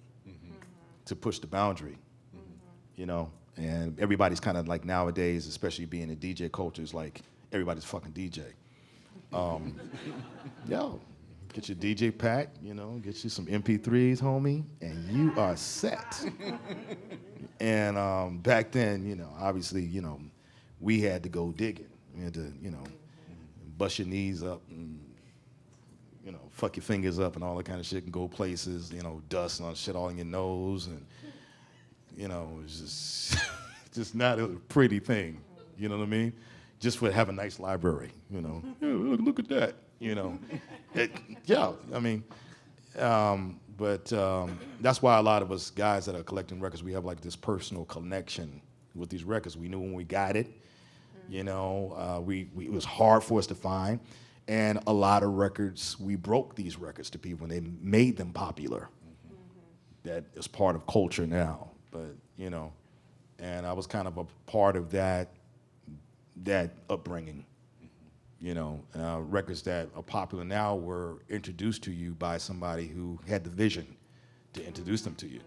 to push the boundary, And everybody's kind of like nowadays, especially being in DJ culture, is like everybody's fucking DJ. Yo, get your DJ pack, you know, get you some MP3s, homie, and you are set. And back then, you know, obviously, you know, we had to go digging. We had to, you know, bust your knees up and, you know, fuck your fingers up and all that kind of shit and go places, you know, dust and all shit all in your nose. And, you know, it was just, just not a pretty thing, you know what I mean? Just for have a nice library, you know. Yeah, look at that, you know. Yeah, I mean, but that's why a lot of us guys that are collecting records, we have like this personal connection with these records. We knew when we got it, you know, it was hard for us to find. And a lot of records, we broke these records to people and they made them popular. That is part of culture now, but, you know, and I was kind of a part of that upbringing. You know, records that are popular now were introduced to you by somebody who had the vision to introduce them to you,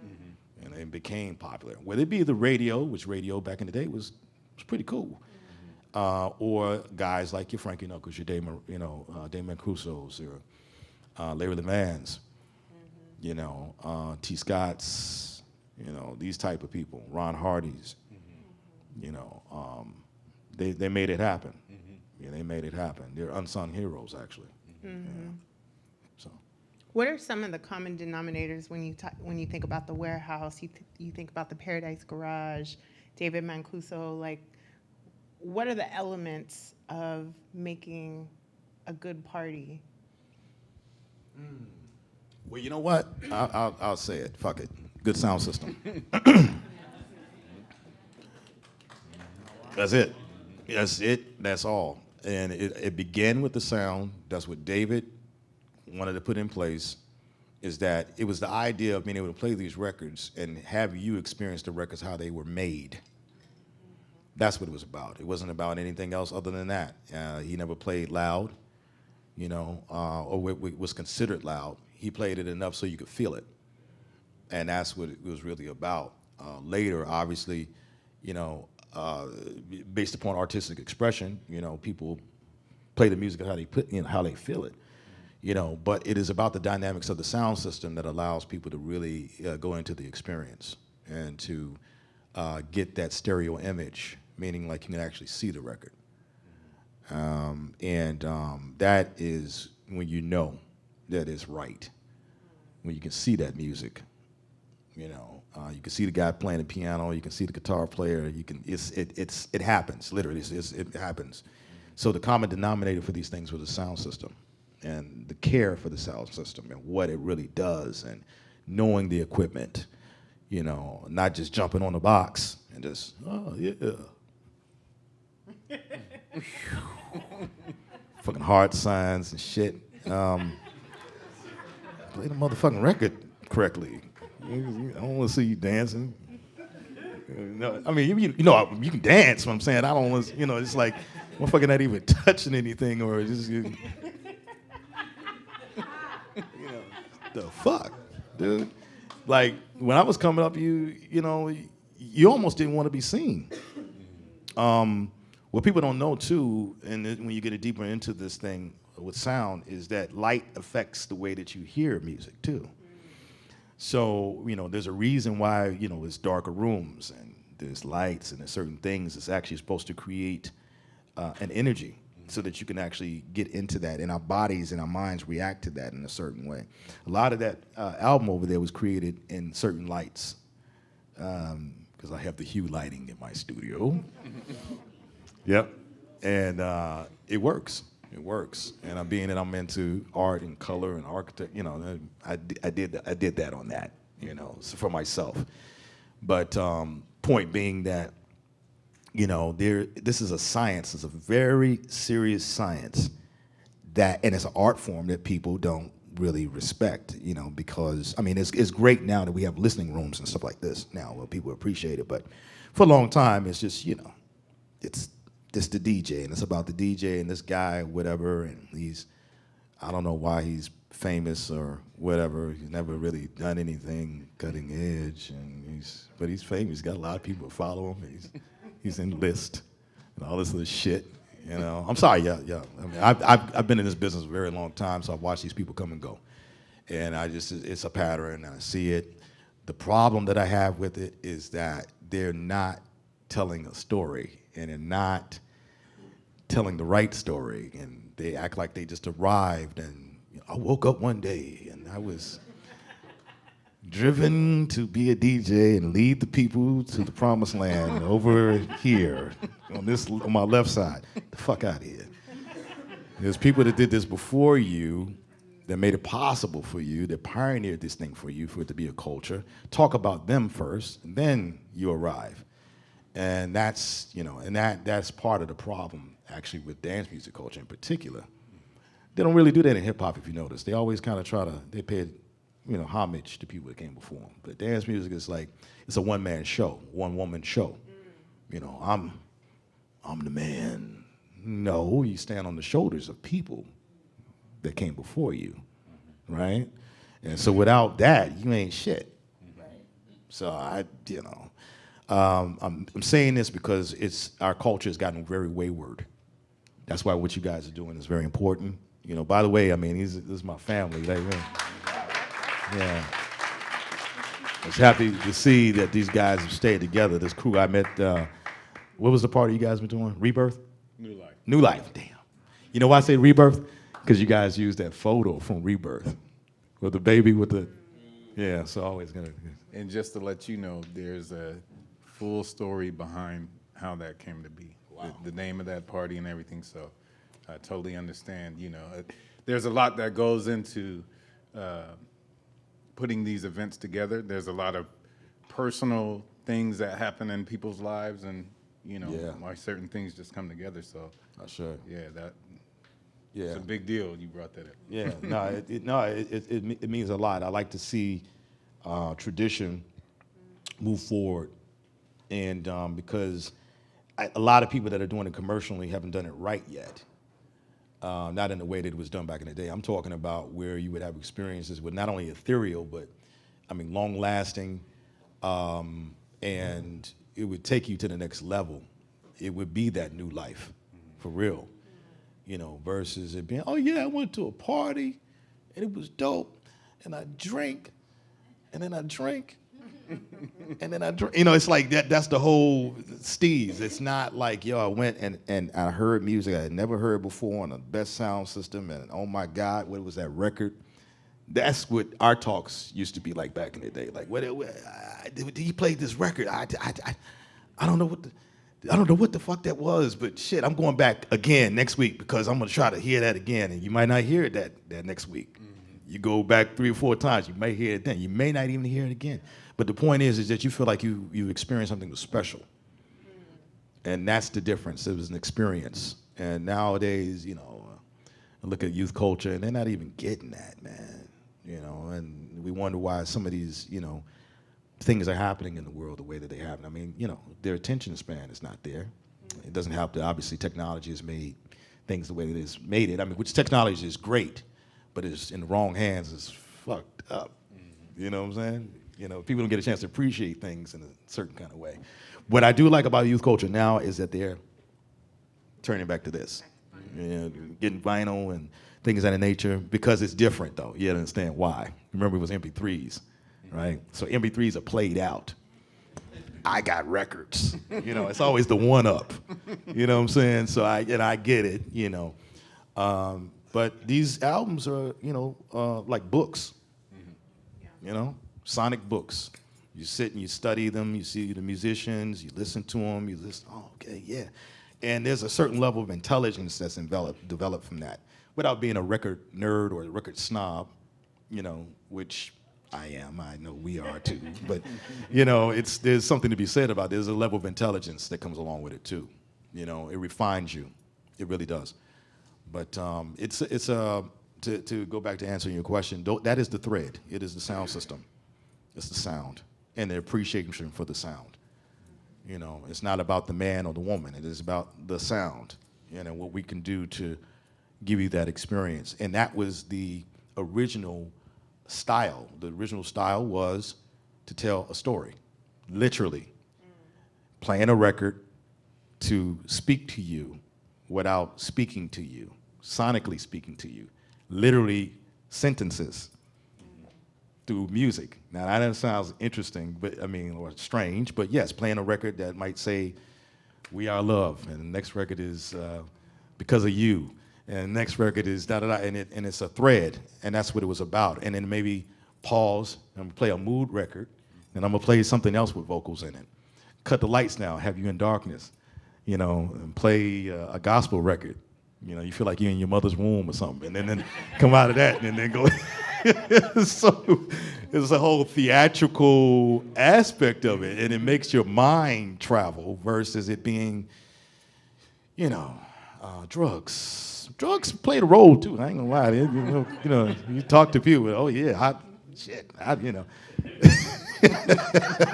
and they became popular. Whether it be the radio, which radio back in the day was pretty cool, or guys like your Frankie Knuckles, your Damon Crusoes, or Larry Levans, you know, T. Scott's, you know, these type of people, Ron Hardy's, you know, they made it happen. Yeah, they made it happen. They're unsung heroes, actually. Yeah. So, What are some of the common denominators when you think about the Warehouse? You think about the Paradise Garage, David Mancuso. Like, what are the elements of making a good party? well, you know what? I'll say it. Fuck it. Good sound system. That's it. That's it. That's all. And it began with the sound. That's what David wanted to put in place, is that it was the idea of being able to play these records and have you experience the records how they were made. That's what it was about. It wasn't about anything else other than that. He never played loud, you know, or what was considered loud. He played it enough so you could feel it. And that's what it was really about. Later, obviously, you know, based upon artistic expression, you know, people play the music how they how they feel it, you know. But it is about the dynamics of the sound system that allows people to really go into the experience and to get that stereo image, meaning like you can actually see the record. That is when you know that it's right, when you can see that music. You know, you can see the guy playing the piano. You can see the guitar player. You can. It happens. Literally, it happens. So the common denominator for these things was the sound system, and the care for the sound system and what it really does, and knowing the equipment. You know, not just jumping on the box and just fucking hard signs and shit. Play the motherfucking record correctly. I don't want to see you dancing. No, I mean, you know, you can dance. What I'm saying, I don't want to, you know, it's like, motherfucker not even touching anything or just, you know, the fuck, dude. Like when I was coming up, you know, you almost didn't want to be seen. What people don't know too, and when you get deeper into this thing with sound, is that light affects the way that you hear music too. So, you know, there's a reason why, you know, it's darker rooms and there's lights and there's certain things that's actually supposed to create an energy so that you can actually get into that, and our bodies and our minds react to that in a certain way. A lot of that album over there was created in certain lights, because I have the hue lighting in my studio. Yep. And it works. It works, and being that I'm into art and color and architect, you know, I did that on that, you know, so for myself. But point being that, you know, this is a science. It's a very serious science that, and it's an art form that people don't really respect, you know, because I mean, it's great now that we have listening rooms and stuff like this now where people appreciate it, but for a long time, it's just, you know, it's the DJ, and it's about the DJ and this guy, whatever, and I don't know why he's famous or whatever. He's never really done anything cutting edge, but he's famous. He's got a lot of people who follow him. He's in list and all this other shit. You know, I'm sorry, yeah. I mean, I've been in this business a very long time, so I've watched these people come and go, and it's a pattern, and I see it. The problem that I have with it is that they're not telling a story, and they're not telling the right story, and they act like they just arrived, and I woke up one day and I was driven to be a DJ and lead the people to the promised land over here on my left side. The fuck out of here. There's people that did this before you that made it possible for you, that pioneered this thing for you, for it to be a culture. Talk about them first, and then you arrive. And that's, that's part of the problem, actually, with dance music culture in particular. They don't really do that in hip hop, if you notice. They always kind of they pay, homage to people that came before them. But dance music is like, it's a one-man show, one-woman show. I'm the man. No, you stand on the shoulders of people that came before you, right? And so without that, you ain't shit. So I'm saying this because our culture has gotten very wayward. That's why what you guys are doing is very important. By the way, this is my family. Yeah. I was happy to see that these guys have stayed together. This crew I met, what was the party you guys been doing? Rebirth? New Life. New Life, damn. You know why I say Rebirth? Because you guys used that photo from Rebirth with the baby with the, yeah, so always gonna. And just to let you know, there's a full story behind how that came to be. Wow. The name of that party and everything, so I totally understand. There's a lot that goes into putting these events together. There's a lot of personal things that happen in people's lives, and why certain things just come together. So, sure. Yeah, it's a big deal. You brought that up. Yeah, it means a lot. I like to see tradition move forward, and because a lot of people that are doing it commercially haven't done it right yet. Not in the way that it was done back in the day. I'm talking about where you would have experiences with not only ethereal, but long-lasting, and it would take you to the next level. It would be that new life, for real, versus it being, oh yeah, I went to a party, and it was dope, and I drank, and then I drank, and then I drink. It's like that. That's the whole steez. It's not like, I went and I heard music I had never heard before on the best sound system, and oh my God, what was that record? That's what our talks used to be like back in the day. Like, he played this record. I don't know what the fuck that was, but shit, I'm going back again next week because I'm gonna try to hear that again, and you might not hear it that next week. Mm-hmm. You go back 3 or 4 times, you may hear it then. You may not even hear it again. But the point is that you feel like you experienced something that was special. And that's the difference. It was an experience. And nowadays, I look at youth culture and they're not even getting that, man. And we wonder why some of these, things are happening in the world the way that they happen. Their attention span is not there. It doesn't help that obviously technology has made things the way that it's made it. Which technology is great, but it's in the wrong hands, it's fucked up. Mm-hmm. You know what I'm saying? People don't get a chance to appreciate things in a certain kind of way. What I do like about youth culture now is that they're turning back to this. Getting vinyl and things of that nature, because it's different, though. You understand why. Remember, it was MP3s, right? So MP3s are played out. I got records. It's always the one-up. You know what I'm saying? So I get it, But these albums are, like books, sonic books. You sit and you study them, you see the musicians, you listen to them, oh, okay, yeah. And there's a certain level of intelligence that's developed from that, without being a record nerd or a record snob, which I am, I know we are too. But, there's something to be said about it. There's a level of intelligence that comes along with it too. It refines you, it really does. But to go back to answering your question, that is the thread. It is the sound system. It's the sound and the appreciation for the sound. It's not about the man or the woman. It is about the sound and what we can do to give you that experience. And that was the original style. The original style was to tell a story, literally. Playing a record to speak to you without speaking to you, sonically speaking to you, literally sentences through music. Now that sounds interesting, but I mean, or strange, but yes, playing a record that might say, "We Are Love," and the next record is "Because of You," and the next record is da da da, and it's a thread, and that's what it was about. And then maybe pause and play a mood record, and I'm gonna play something else with vocals in it. Cut the lights down, have you in darkness, you know, and play a gospel record. You know, you feel like you're in your mother's womb or something, and then come out of that, and then go. So it's a whole theatrical aspect of it, and it makes your mind travel versus it being, you know, drugs. Drugs played a role too. I ain't gonna lie. You know, you talk to people. Oh yeah, hot shit. You know,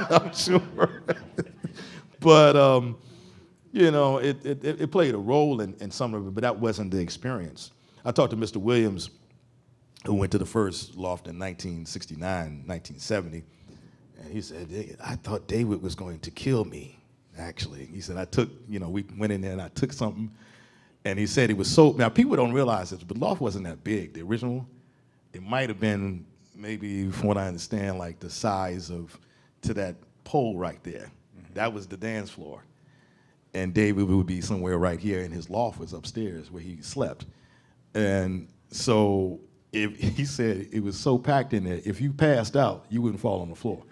I'm sure. But you know, it played a role in some of it, but that wasn't the experience. I talked to Mr. Williams, who went to the first Loft in 1969, 1970, and he said, "I thought David was going to kill me, actually." He said, we went in there and I took something, and he said it was so, now people don't realize this, but Loft wasn't that big. The original, it might have been, maybe from what I understand, like the size to that pole right there. Mm-hmm. That was the dance floor. And David would be somewhere right here, and his loft was upstairs where he slept. And so he said it was so packed in there, if you passed out, you wouldn't fall on the floor.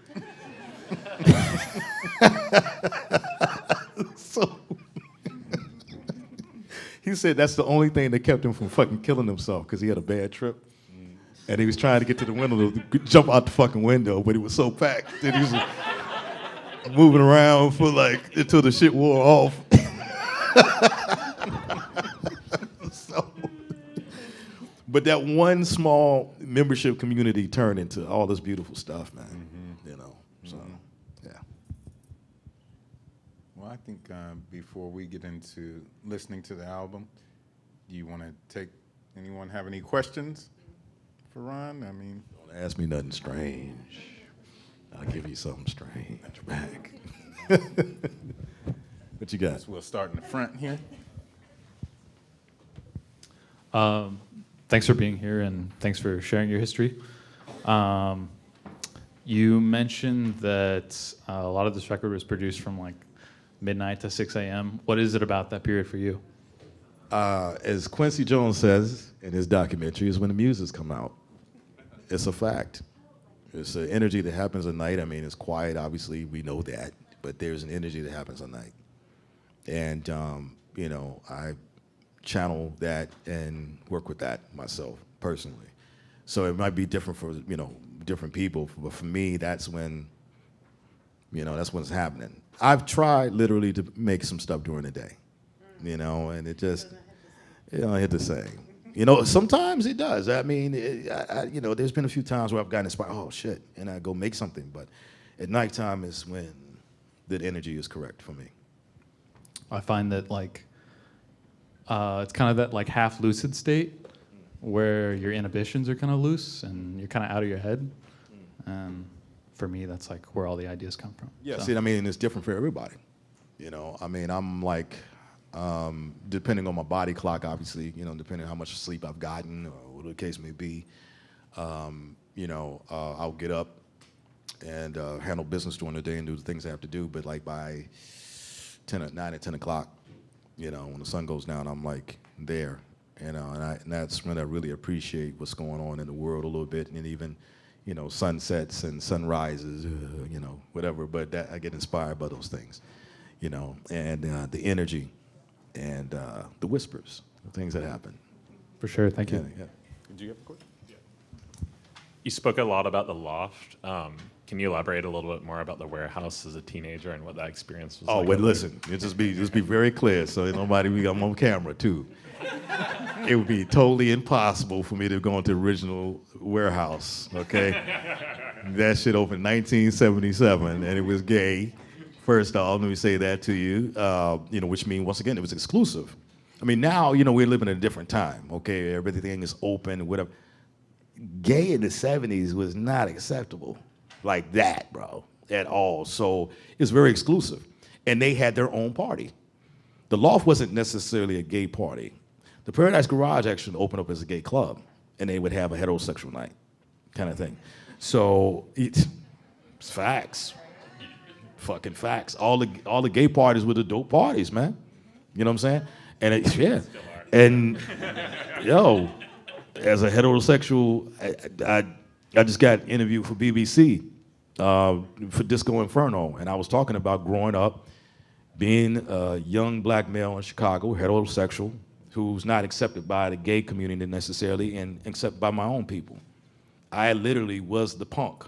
So he said that's the only thing that kept him from fucking killing himself, because he had a bad trip. And he was trying to get to the window to jump out the fucking window, but it was so packed that he was moving around for like until the shit wore off. But that one small membership community turned into all this beautiful stuff, man. Mm-hmm. You know, so yeah. Well, I think before we get into listening to the album, do you want to anyone have any questions for Ron? I mean, don't ask me nothing strange. I'll give you something strange back. What you got? We'll start in the front here. Thanks for being here, and thanks for sharing your history. You mentioned that a lot of this record was produced from like midnight to 6 a.m. What is it about that period for you? As Quincy Jones says in his documentary, is when the muses come out. It's a fact. It's an energy that happens at night. I mean, it's quiet, obviously, we know that, but there's an energy that happens at night. And, you know, I channel that and work with that myself personally. So it might be different for, you know, different people, but for me, that's when, you know, that's when it's happening. I've tried literally to make some stuff during the day, you know, and it just, you know, I hit the same. You know, sometimes it does. I mean, you know, there's been a few times where I've gotten inspired, oh shit, and I go make something, but at nighttime is when the energy is correct for me. I find that like, it's kind of that like half lucid state where your inhibitions are kind of loose and you're kind of out of your head. And for me, that's like where all the ideas come from. Yeah, so. see, I mean, it's different for everybody. You know, I mean, I'm like, depending on my body clock, obviously, you know, depending on how much sleep I've gotten or whatever the case may be, you know, I'll get up and handle business during the day and do the things I have to do. But like by 9 or 10 o'clock, you know, when the sun goes down, I'm like there, you know, and that's when I really appreciate what's going on in the world a little bit, and even, you know, sunsets and sunrises, you know, whatever. But that I get inspired by those things, you know, and the energy and the whispers, the things that happen. For sure, thank you. Yeah. Did you have a question? Yeah. You spoke a lot about the Loft. Can you elaborate a little bit more about the warehouse as a teenager and what that experience was like? Oh, well, listen, just be very clear so nobody, I'm on camera too. It would be totally impossible for me to go into the original warehouse, okay? That shit opened in 1977 and it was gay. First off, let me say that to you, you know, which means, once again, it was exclusive. I mean, now, you know, we're living in a different time, okay? Everything is open, whatever. Gay in the 70s was not acceptable like that, bro, at all. So it's very exclusive. And they had their own party. the Loft wasn't necessarily a gay party. The Paradise Garage actually opened up as a gay club, and they would have a heterosexual night, kind of thing. So it's facts, fucking facts. All the gay parties were the dope parties, man. You know what I'm saying? And yeah, and yo, as a heterosexual, I just got interviewed for BBC for Disco Inferno, and I was talking about growing up, being a young black male in Chicago, heterosexual, who's not accepted by the gay community necessarily, and accepted by my own people. I literally was the punk,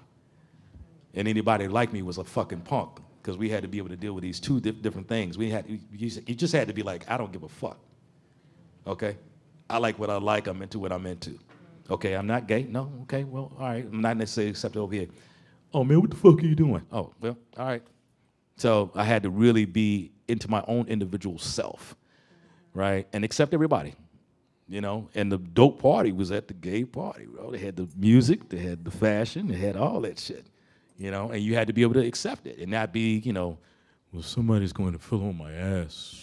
and anybody like me was a fucking punk, because we had to be able to deal with these two different things. You just had to be like, I don't give a fuck. Okay, I like what I like. I'm into what I'm into. Okay, I'm not gay. No. Okay, well, all right. I'm not necessarily accepted over here. Oh man, what the fuck are you doing? Oh, well, all right. So I had to really be into my own individual self, right, and accept everybody, you know. And the dope party was at the gay party, bro. They had the music, they had the fashion, they had all that shit, you know. And you had to be able to accept it and not be, you know, well, somebody's going to fill on my ass.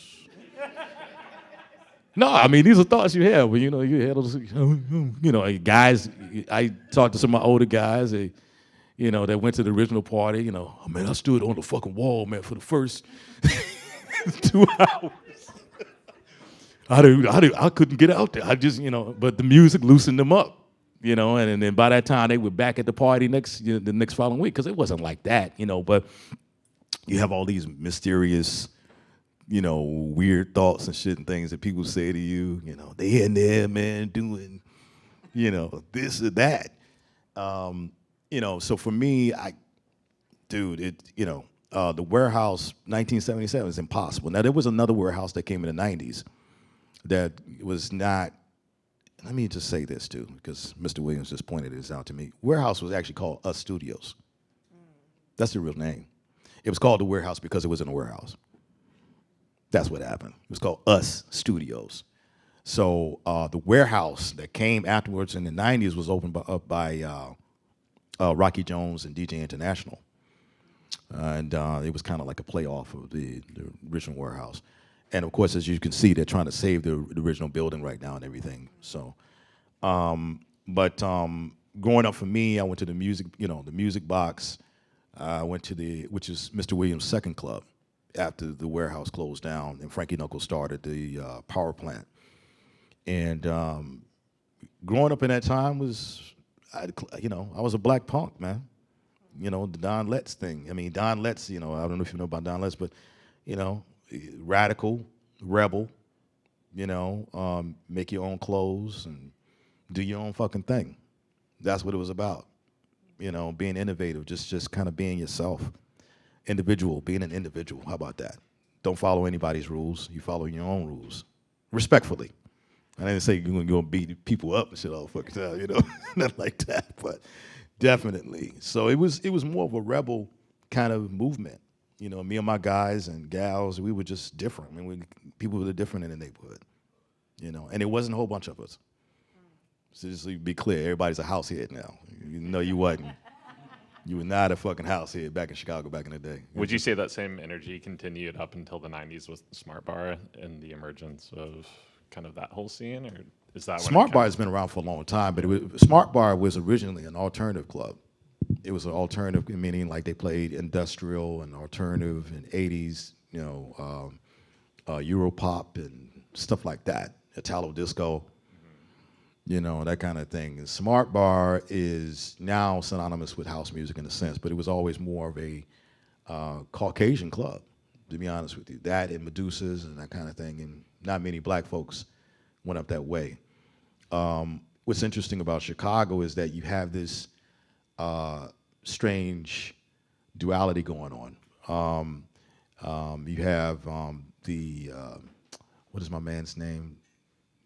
No, I mean, these are thoughts you have when, you know, you had those, you know, guys. I talked to some of my older guys, you know, that went to the original party. You know, oh man, I stood on the fucking wall, man, for the first 2 hours. I couldn't get out there. I just, you know, but the music loosened them up, you know, and then by that time they were back at the party the next following week, because it wasn't like that, you know. But you have all these mysterious, you know, weird thoughts and shit and things that people say to you, you know, they in there, man, doing, you know, this or that. You know, so for me, the Warehouse 1977 is impossible. Now, there was another Warehouse that came in the 90s that was not, let me just say this too, because Mr. Williams just pointed this out to me. Warehouse was actually called Us Studios. That's the real name. It was called the Warehouse because it was in a warehouse. That's what happened. It was called Us Studios. So the Warehouse that came afterwards in the 90s was opened up by Rocky Jones and DJ International. And it was kind of like a playoff of the original Warehouse. And of course, as you can see, they're trying to save the original building right now and everything. So, but growing up for me, I went to the Music Box. I went to which is Mr. Williams' second club after the Warehouse closed down and Frankie Knuckles started the power plant. And growing up in that time I was a black punk, man. You know, the Don Letts thing. I mean, Don Letts, you know, I don't know if you know about Don Letts, but, you know, radical, rebel, you know, make your own clothes and do your own fucking thing. That's what it was about. You know, being innovative, just kind of being yourself. Being an individual. How about that? Don't follow anybody's rules. You follow your own rules. Respectfully. I didn't say you're going to go beat people up and shit all the fucking time, you know, not like that, but definitely. So it was more of a rebel kind of movement. You know, me and my guys and gals, we were just different. I mean, people were different in the neighborhood, you know, and it wasn't a whole bunch of us. So just to be clear, everybody's a house head now. You know you wasn't. You were not a fucking house head back in Chicago back in the day. Would you say that same energy continued up until the 90s with Smart Bar and the emergence of kind of that whole scene, or is that Smart Bar has been around for a long time, but Smart Bar was originally an alternative club. It was an alternative, meaning like they played industrial and alternative and 80s, you know, Europop and stuff like that, Italo disco, you know, that kind of thing. And Smart Bar is now synonymous with house music in a sense, but it was always more of a Caucasian club, to be honest with you. That and Medusas and that kind of thing, and not many black folks went up that way. What's interesting about Chicago is that you have this strange duality going on. You have what is my man's name?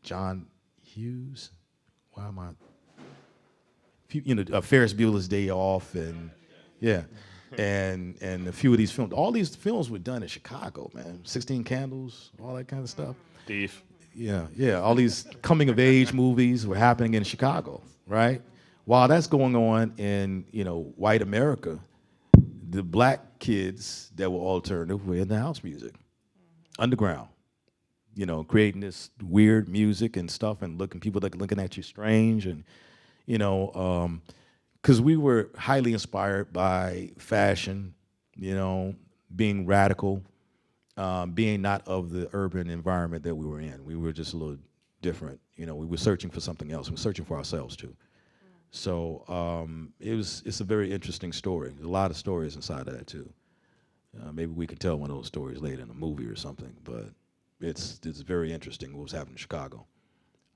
John Hughes? Why am I? You know, Ferris Bueller's Day Off, and yeah, and a few of these films. All these films were done in Chicago, man. 16 Candles, all that kind of stuff. Thief. Yeah. All these coming of age movies were happening in Chicago, right? While that's going on in, you know, white America, the black kids that were alternative were in the house music, underground, creating this weird music and stuff, and people looking at you strange, and because we were highly inspired by fashion, being radical, being not of the urban environment that we were in. We were just a little different. We were searching for something else. We were searching for ourselves too. So it's a very interesting story. There's a lot of stories inside of that too. Maybe we could tell one of those stories later in a movie or something, but it's very interesting what was happening in Chicago.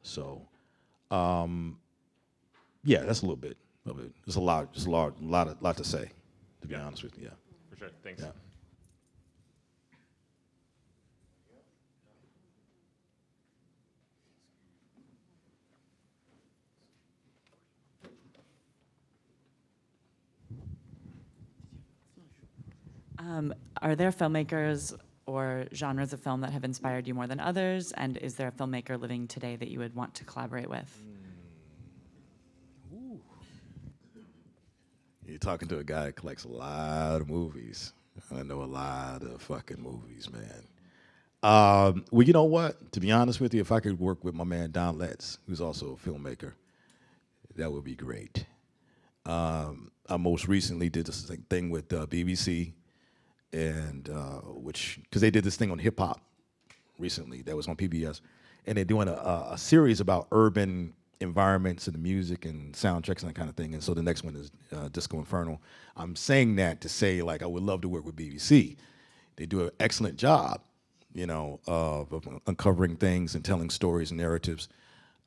So, yeah, that's a little bit of it. There's a lot to say, to be honest with you. Yeah. For sure. Thanks. Yeah. Are there filmmakers or genres of film that have inspired you more than others? And is there a filmmaker living today that you would want to collaborate with? Ooh. You're talking to a guy that collects a lot of movies. I know a lot of fucking movies, man. Well, you know what? To be honest with you, if I could work with my man Don Letts, who's also a filmmaker, that would be great. I most recently did this thing with BBC, and because they did this thing on hip hop recently that was on PBS, and they're doing a series about urban environments and the music and soundtracks and that kind of thing. And so the next one is Disco Inferno. I'm saying that to say, like, I would love to work with BBC. They do an excellent job, of uncovering things and telling stories and narratives.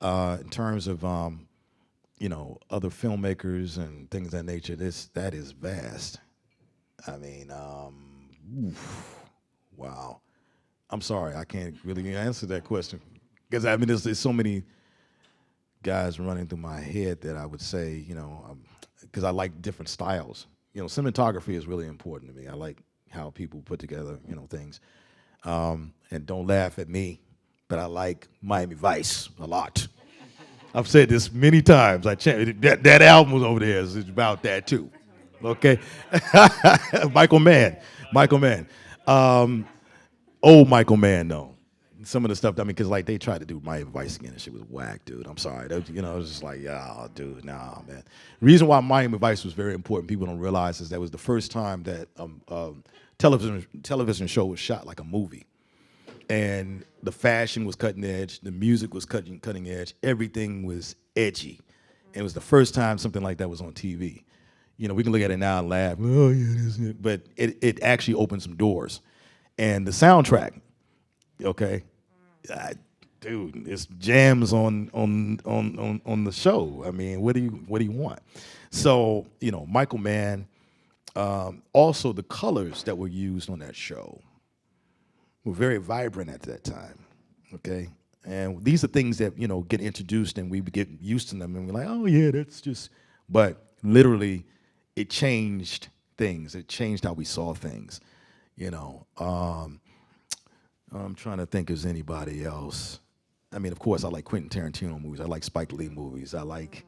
In terms of other filmmakers and things of that nature, that is vast. I mean, wow. I'm sorry, I can't really answer that question because there's so many guys running through my head that I would say, because I like different styles. Cinematography is really important to me. I like how people put together, things. And don't laugh at me, but I like Miami Vice a lot. I've said this many times. That album was over there is about that too. Okay, Michael Mann. Old Michael Mann though. Some of the stuff, because like they tried to do Miami Vice again, and shit was whack, dude. I'm sorry. It was just like, yeah, dude, nah, man. The reason why Miami Vice was very important, people don't realize, is that was the first time that television show was shot like a movie. And the fashion was cutting edge, the music was cutting edge, everything was edgy. And it was the first time something like that was on TV. We can look at it now and laugh, oh yeah, this is it. But it actually opened some doors. And the soundtrack, okay, dude, it's jams on the show. I mean, what do you want? So, Michael Mann, also the colors that were used on that show were very vibrant at that time, okay? And these are things that, get introduced and we get used to them and we're like, oh yeah, that's just, but literally it changed things. It changed how we saw things, I'm trying to think of anybody else. I mean, of course, I like Quentin Tarantino movies. I like Spike Lee movies. I like,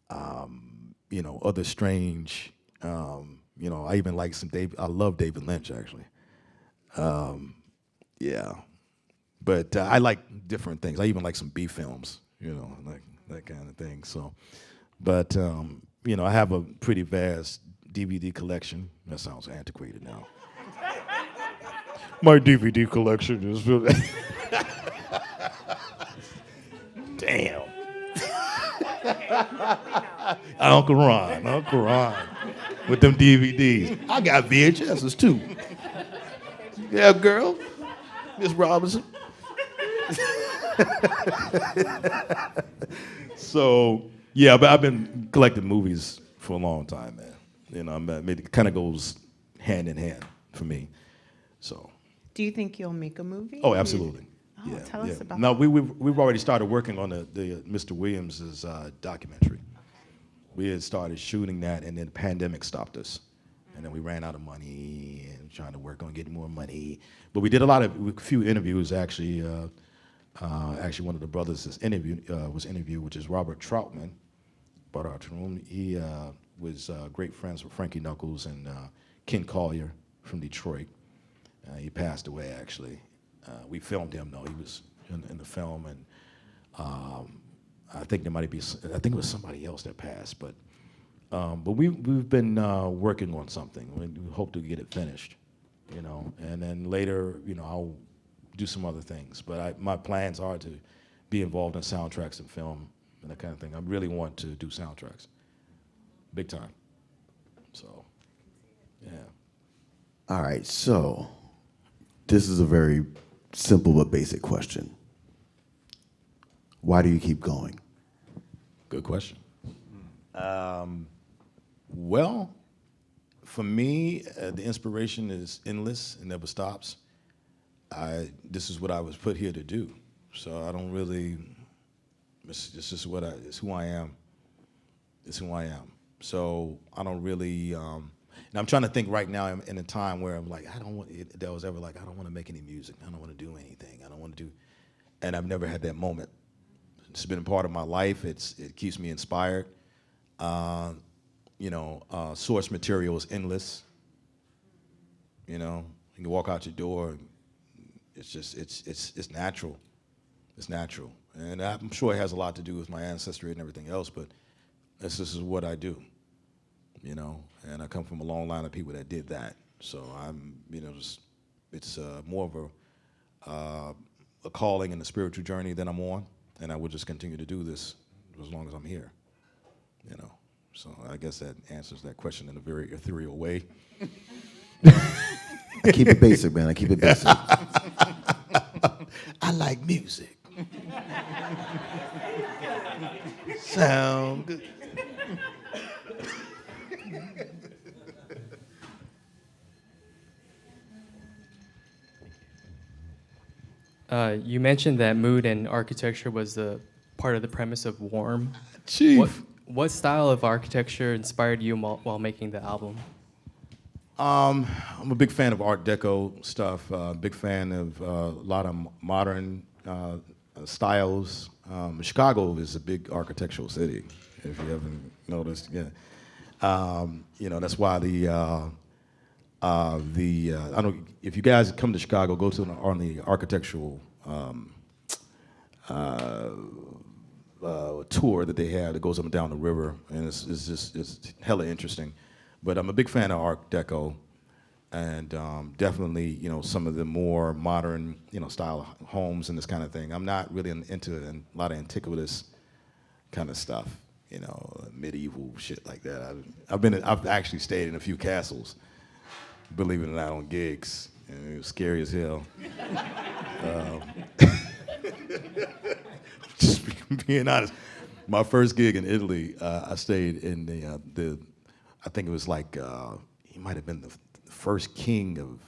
other strange, I even like I love David Lynch, actually. Yeah, but I like different things. I even like some B films, like that kind of thing. So, but I have a pretty vast DVD collection. That sounds antiquated now. My DVD collection is really damn. Uncle Ron, with them DVDs. I got VHSs too. Yeah, girl. Miss Robinson. So, yeah, but I've been collecting movies for a long time, man. It kind of goes hand in hand for me. So. Do you think you'll make a movie? Oh, absolutely. Oh, yeah, tell us about No, that. we've already started working on the Mr. Williams' documentary. We had started shooting that, and then the pandemic stopped us. And then we ran out of money and trying to work on getting more money. But we did a few interviews, actually. Actually, one of the brothers was interviewed, which is Robert Troutman. He was great friends with Frankie Knuckles and Ken Collier from Detroit. He passed away, actually. We filmed him though. He was in the film, and I think there might be. I think it was somebody else that passed, but we've been working on something. We hope to get it finished, and then later, I'll do some other things. But my plans are to be involved in soundtracks and film and that kind of thing. I really want to do soundtracks, big time. So, yeah. All right, so this is a very simple but basic question. Why do you keep going? Good question. Well, for me, the inspiration is endless. It never stops. This is what I was put here to do. So I don't really. It's who I am. It's who I am. So I don't really. And I'm trying to think right now in a time where I'm like, I don't want to make any music. I don't want to do anything. I don't want to do. And I've never had that moment. It's been a part of my life. It keeps me inspired. Source material is endless. You can walk out your door. It's natural. It's natural, and I'm sure it has a lot to do with my ancestry and everything else. But this is what I do. And I come from a long line of people that did that. So I'm, it's more of a calling and a spiritual journey that I'm on, and I will just continue to do this as long as I'm here. So I guess that answers that question in a very ethereal way. I keep it basic, man. I keep it basic. I like music. Sound good. You mentioned that mood and architecture was the part of the premise of Warm. Chief. What style of architecture inspired you while making the album? I'm a big fan of Art Deco stuff. Big fan of a lot of modern styles. Chicago is a big architectural city, if you haven't noticed. Yeah, that's why I don't. If you guys come to Chicago, go on the architectural tour that they have that goes up and down the river, and it's hella interesting. But I'm a big fan of Art Deco, and definitely some of the more modern style homes and this kind of thing. I'm not really into a lot of antiquitous kind of stuff, medieval shit like that. I've actually stayed in a few castles, believe it or not, on gigs, and it was scary as hell. Just being honest, my first gig in Italy, I stayed in the I think it was like he might have been the first king of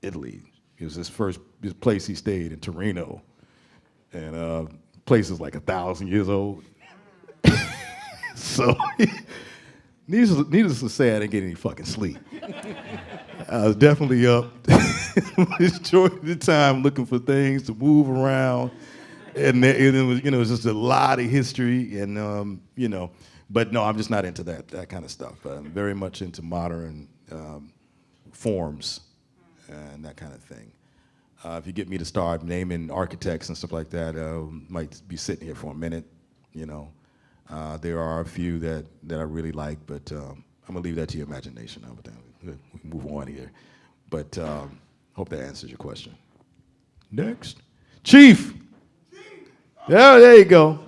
Italy. It was his place he stayed in Torino, and place is like 1,000 years old. So needless to say, I didn't get any fucking sleep. I was definitely up, enjoying the time, looking for things to move around, and it was it was just a lot of history, and But no, I'm just not into that kind of stuff. I'm very much into modern forms and that kind of thing. If you get me to start naming architects and stuff like that, might be sitting here for a minute. There are a few that I really like, but I'm gonna leave that to your imagination. We move on here, but hope that answers your question. Next, Chief. Yeah, there you go.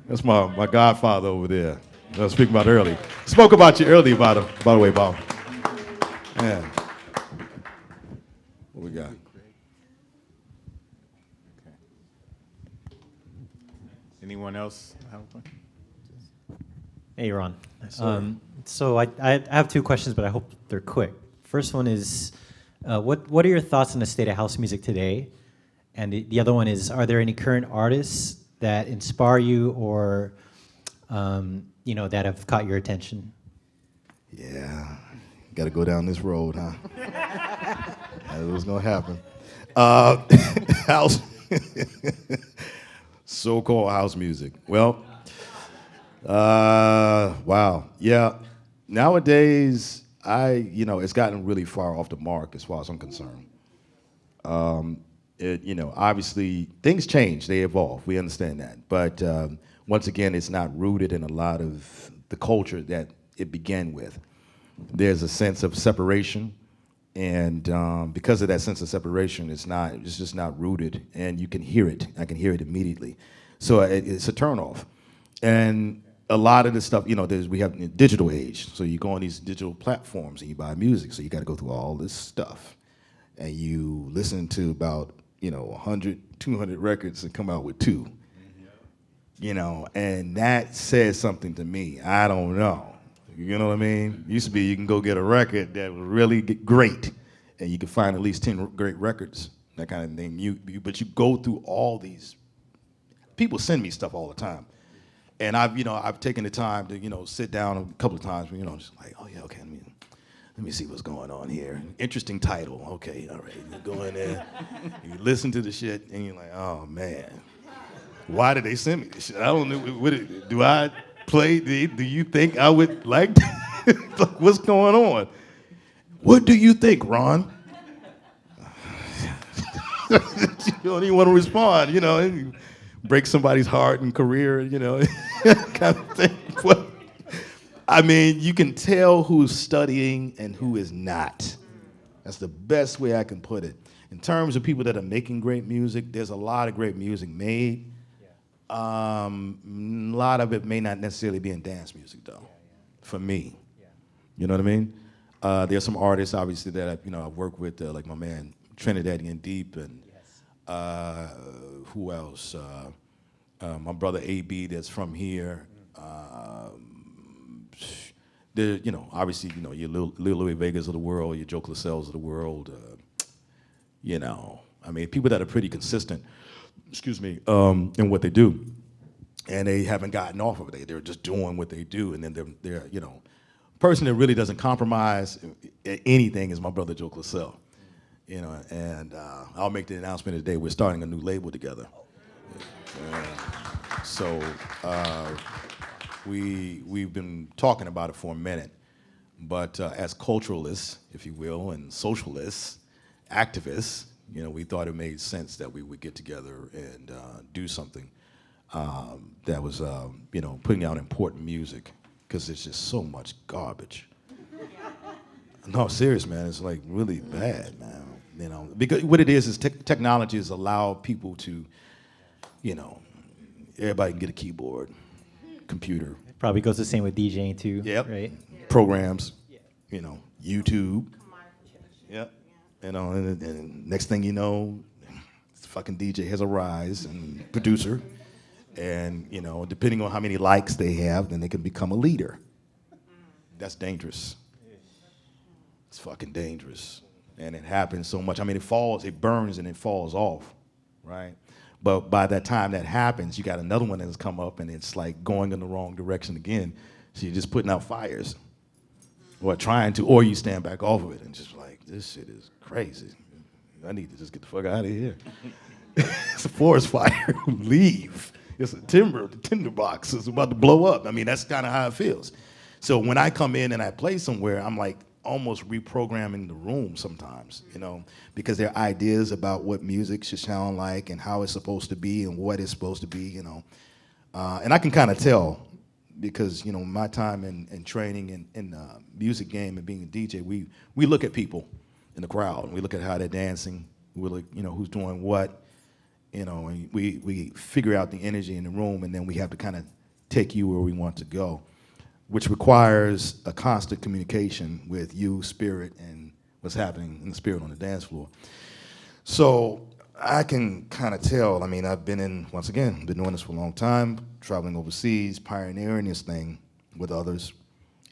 That's my godfather over there. I was speaking about earlier. Spoke about you earlier, by the way, Bob. Yeah. What we got? Okay. Anyone else have a question? Hey, Ron. So I have two questions, but I hope they're quick. First one is, what are your thoughts on the state of house music today? And the other one is, are there any current artists that inspire you or that have caught your attention? Yeah, got to go down this road, huh? That was gonna happen. House, so-called house music. Well, wow, yeah. Nowadays, it's gotten really far off the mark as far as I'm concerned. Obviously things change, they evolve. We understand that, but once again, it's not rooted in a lot of the culture that it began with. There's a sense of separation, and because of that sense of separation, it's just not rooted, and you can hear it. I can hear it immediately, so it's a turnoff. And a lot of the stuff, we have a digital age, so you go on these digital platforms and you buy music, so you got to go through all this stuff, and you listen to about 100, 200 records and come out with two, and that says something to me. I don't know. You know what I mean? Used to be you can go get a record that was really great, and you can find at least 10 great records, that kind of thing. But you go through all these. People send me stuff all the time, and I've taken the time to sit down a couple of times, just like, oh yeah, okay, let me see what's going on here. Interesting title. Okay, all right. You go in there, you listen to the shit, and you're like, oh man, why did they send me this shit? I don't know. Do I play? Do you think I would like? What's going on? What do you think, Ron? You don't even want to respond. Break somebody's heart and career, kind of thing. Well, I mean, you can tell who's studying and who is not. That's the best way I can put it. In terms of people that are making great music, there's a lot of great music made. A lot of it may not necessarily be in dance music, though, for me. You know what I mean? There's some artists, obviously, that I've worked with, like my man Trinidadian Deep, and who else? My brother AB, that's from here. Obviously, your Lil Louis Vegas of the world, your Joe Classells of the world. I mean, people that are pretty consistent, in what they do, and they haven't gotten off of it. They're just doing what they do, and then they're person that really doesn't compromise anything is my brother Joe Classell. And I'll make the announcement today. We're starting a new label together. So we've been talking about it for a minute, but as culturalists, if you will, and socialists, activists, we thought it made sense that we would get together and do something that was, putting out important music, because there's just so much garbage. No, serious, man. It's like really bad, man. Because what it is technology has allowed people to, everybody can get a keyboard, computer. Probably goes the same with DJing too. Yep. Right. Programs, YouTube. Yep. And next thing you know, this fucking DJ has a rise and producer, and depending on how many likes they have, then they can become a leader. That's dangerous. It's fucking dangerous, and it happens so much. I mean, it burns and it falls off, right? But by that time that happens, you got another one that has come up, and it's like going in the wrong direction again. So you're just putting out fires, or trying to, or you stand back off of it and just like, this shit is crazy. I need to just get the fuck out of here. It's a forest fire. Leave. It's a tinder box. It's about to blow up. I mean, that's kind of how it feels. So when I come in and I play somewhere, I'm like almost reprogramming the room sometimes, because there are ideas about what music should sound like and how it's supposed to be and what it's supposed to be, and I can kind of tell, because my time in training in the music game and being a DJ, we look at people in the crowd, and we look at how they're dancing, we look, who's doing what, and we figure out the energy in the room, and then we have to kind of take you where we want to go, which requires a constant communication with you, spirit, and what's happening in the spirit on the dance floor. So I can kind of tell. I mean, I've been doing this for a long time, traveling overseas, pioneering this thing with others.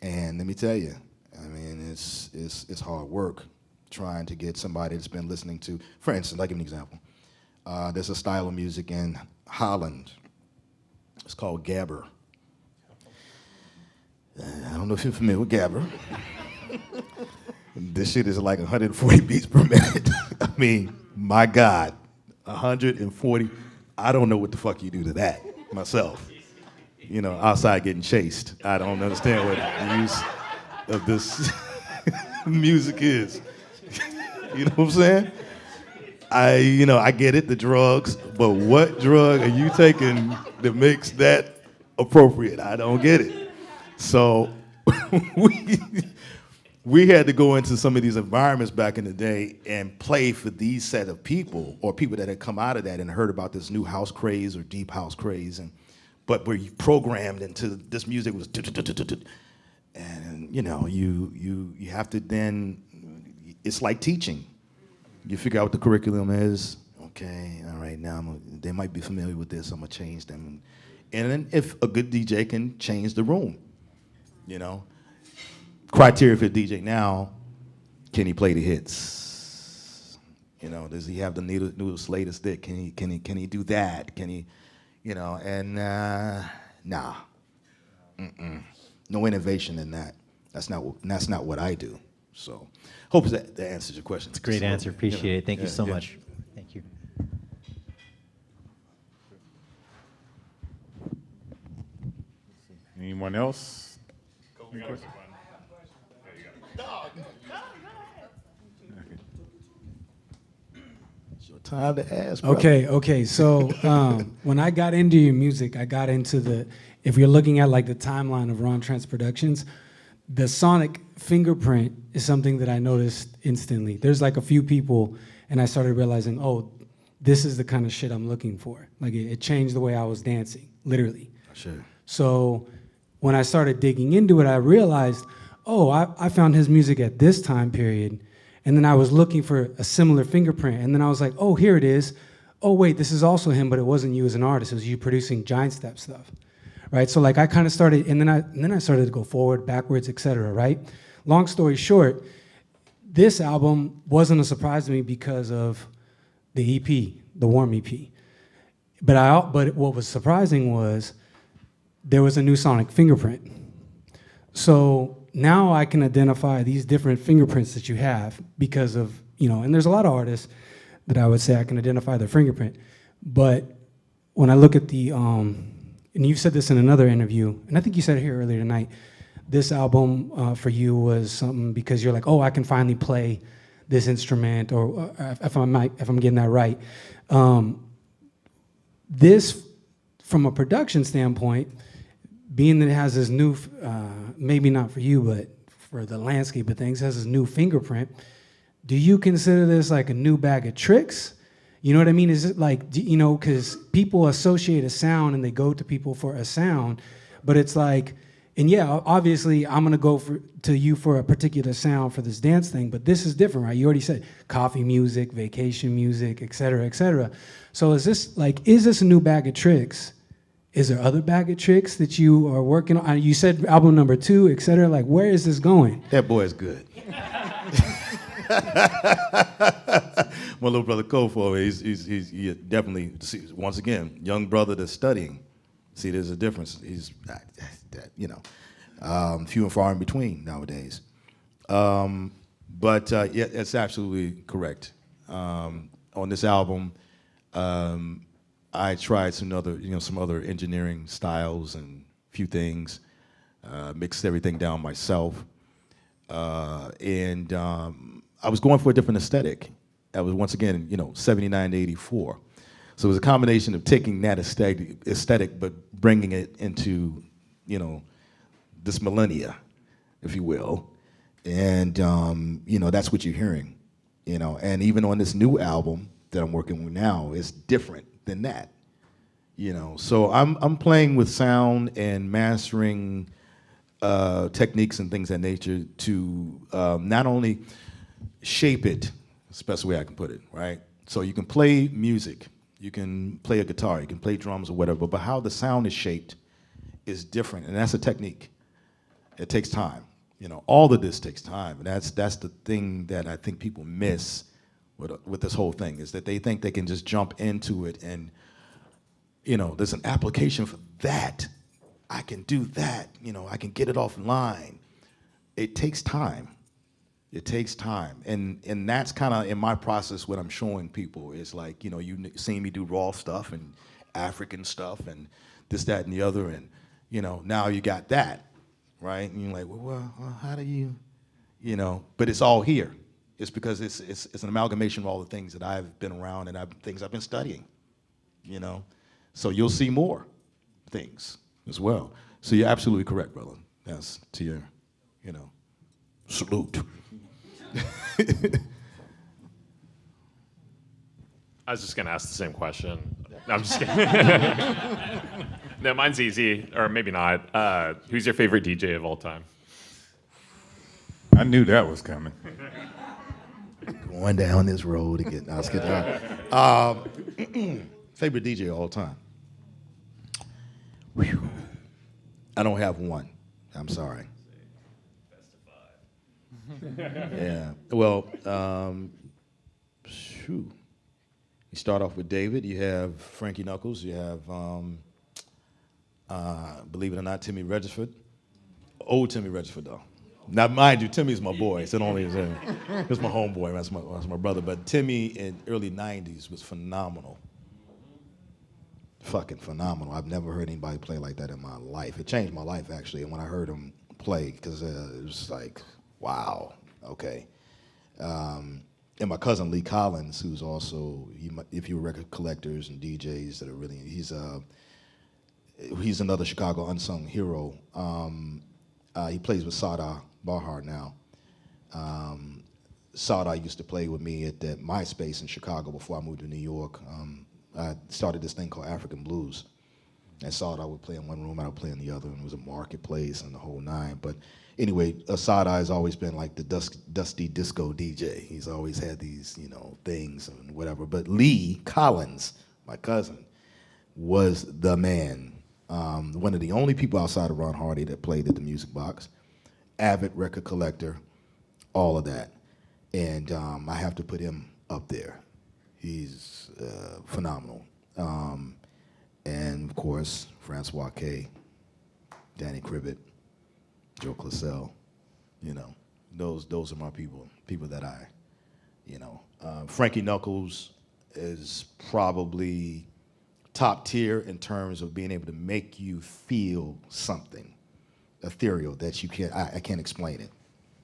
And let me tell you, I mean, it's hard work trying to get somebody that's been listening to, for instance, I'll give you an example. There's a style of music in Holland. It's called gabber. I don't know if you're familiar with gabber. This shit is like 140 beats per minute. I mean, my God, 140. I don't know what the fuck you do to that myself. Outside getting chased. I don't understand what the use of this music is. You know what I'm saying? I get it, the drugs, but what drug are you taking that makes that appropriate? I don't get it. So we had to go into some of these environments back in the day and play for these set of people or people that had come out of that and heard about this new house craze or deep house craze, but were you programmed into this music was, and you have to then, it's like teaching. You figure out what the curriculum is. Okay, all right, now they might be familiar with this. I'm gonna change them, and then if a good DJ can change the room, criteria for a DJ now, can he play the hits? Does he have the newest latest hit? Can he do that? Can he, and nah, no innovation in that. That's not what I do. So, hope that answers your question. It's a great answer. Appreciate it. Thank you so much. Thank you. Anyone else? It's your time to ask. Okay. So when I got into your music, I got into if you're looking at like the timeline of Ron Trent's productions, the sonic fingerprint is something that I noticed instantly. There's like a few people, and I started realizing, oh, this is the kind of shit I'm looking for. Like it changed the way I was dancing, literally. Sure. So when I started digging into it, I realized, oh, I found his music at this time period, and then I was looking for a similar fingerprint, and then I was like, oh, here it is. Oh, wait, this is also him, but it wasn't you as an artist. It was you producing Giant Step stuff. Right, so like I kind of started, and then I started to go forward, backwards, etc. Right. Long story short, this album wasn't a surprise to me because of the EP, the Warm EP. But what was surprising was there was a new sonic fingerprint. So now I can identify these different fingerprints that you have because of and there's a lot of artists that I would say I can identify their fingerprint, but when I look at the and you've said this in another interview, and I think you said it here earlier tonight, this album for you was something because you're like, oh, I can finally play this instrument, or if I'm getting that right. This, from a production standpoint, being that it has this new, maybe not for you, but for the landscape of things, has this new fingerprint, do you consider this like a new bag of tricks? You know what I mean? Is it like, because people associate a sound and they go to people for a sound, but it's like, and yeah, obviously I'm gonna go to you for a particular sound for this dance thing, but this is different, right? You already said coffee music, vacation music, et cetera, et cetera. So is this a new bag of tricks? Is there other bag of tricks that you are working on? You said album number 2, et cetera. Like, where is this going? That boy is good. My little brother Kofo, he definitely, once again, young brother that's studying. See, there's a difference. He's, few and far in between nowadays. But yeah, it's absolutely correct. On this album, I tried some other engineering styles and a few things, mixed everything down myself, and I was going for a different aesthetic. I was once again, 79 to 84. So it was a combination of taking that aesthetic but bringing it into, this millennia, if you will, and that's what you're hearing, and even on this new album that I'm working with now, it's different than that, So I'm playing with sound and mastering techniques and things of that nature to not only shape it, it's the best way I can put it, right? So you can play music, you can play a guitar, you can play drums or whatever, but how the sound is shaped is different, and that's a technique. It takes time. All of this takes time, and that's the thing that I think people miss with this whole thing, is that they think they can just jump into it and, there's an application for that. I can do that, I can get it offline. It takes time. It takes time, and that's kind of in my process what I'm showing people is like, you seen me do raw stuff and African stuff and this, that, and the other, and now you got that, right? And you're like, well, how do you, but it's all here, It's because it's an amalgamation of all the things that I've been around and things I've been studying, you know? So you'll see more things as well. So you're absolutely correct, brother. That's to your, you know, salute. I was just gonna ask the same question. No, I'm just kidding. No, mine's easy, or maybe not. Who's your favorite DJ of all time? I knew that was coming. Going down this road again. No, I was kidding. Favorite DJ of all time? Whew. I don't have one. I'm sorry. Yeah. Well, shoot. You start off with David. You have Frankie Knuckles. You have, believe it or not, Timmy Regisford. Old Timmy Regisford, though. Now, mind you, Timmy's my boy. It's only it's my homeboy. That's my brother. But Timmy in early '90s was phenomenal. Fucking phenomenal. I've never heard anybody play like that in my life. It changed my life actually. And when I heard him play, because it was like, wow, okay. And my cousin Lee Collins, who's also, if you were record collectors and DJs that are really, he's another Chicago unsung hero. He plays with Sada Bahar now. Sada used to play with me at that MySpace in Chicago before I moved to New York. I started this thing called African Blues. And Sada would play in one room, I would play in the other, and it was a marketplace and the whole nine. But anyway, Sada has always been like the dusty disco DJ. He's always had these, you know, things and whatever. But Lee Collins, my cousin, was the man. One of the only people outside of Ron Hardy that played at the Music Box, avid record collector, all of that. And I have to put him up there. He's phenomenal. And of course, Francois K, Danny Cribbett, Joe Classell, you know, those are my people that I, you know. Frankie Knuckles is probably top tier in terms of being able to make you feel something ethereal that you can't, I can't explain it,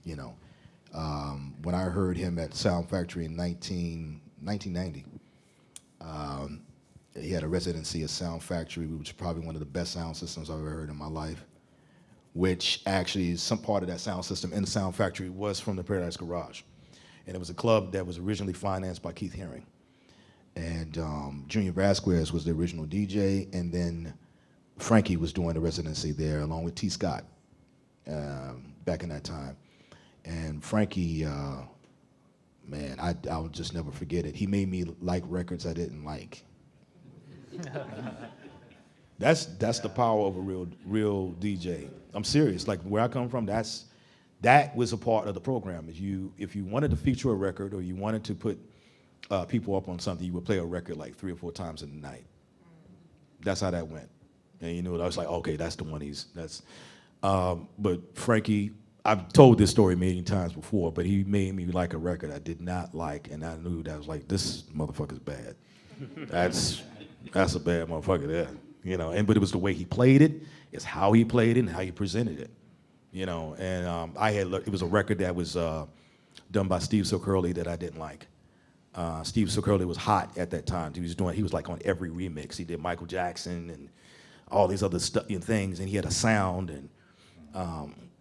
you know. When I heard him at Sound Factory in 1990, he had a residency at Sound Factory, which is probably one of the best sound systems I've ever heard in my life, which actually is some part of that sound system in the Sound Factory was from the Paradise Garage. And it was a club that was originally financed by Keith Haring. And Junior Vasquez was the original DJ, and then Frankie was doing the residency there along with T. Scott back in that time. And Frankie, man, I'll just never forget it. He made me like records I didn't like. That's the power of a real DJ. I'm serious. Like where I come from, that was a part of the program. If you wanted to feature a record or you wanted to put people up on something, you would play a record like 3 or 4 times in the night. That's how that went. And you know, I was like, okay, that's the one but Frankie, I've told this story many times before, but he made me like a record I did not like, and I knew that was like, this motherfucker's bad. That's a bad motherfucker there, you know. But it was the way he played it, it's how he played it, and how he presented it, you know. And it was a record that was done by Steve Socurley that I didn't like. Steve Socurley was hot at that time. He was like on every remix. He did Michael Jackson and all these other things, and he had a sound, and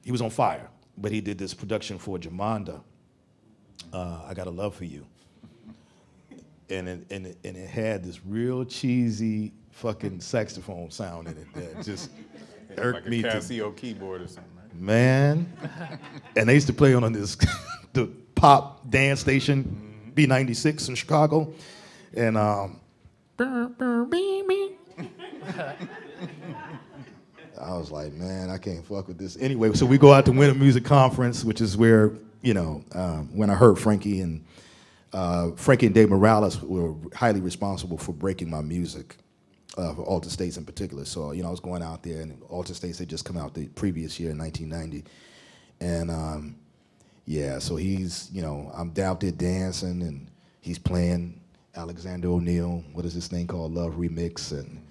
he was on fire. But he did this production for Jamanda, I Got a Love for You. And it had this real cheesy fucking saxophone sound in it that just irked me. Like a Casio keyboard or something, right? Man. And they used to play on this the pop dance station, B96 in Chicago. And I was like, man, I can't fuck with this. Anyway, so we go out to Winter Music Conference, which is where, you know, when I heard Frankie and Dave Morales were highly responsible for breaking my music, for Alter States in particular. So, you know, I was going out there, and Alter States had just come out the previous year in 1990. And, yeah, so he's, you know, I'm out there dancing, and he's playing Alexander O'Neal, what is this thing called, Love Remix, and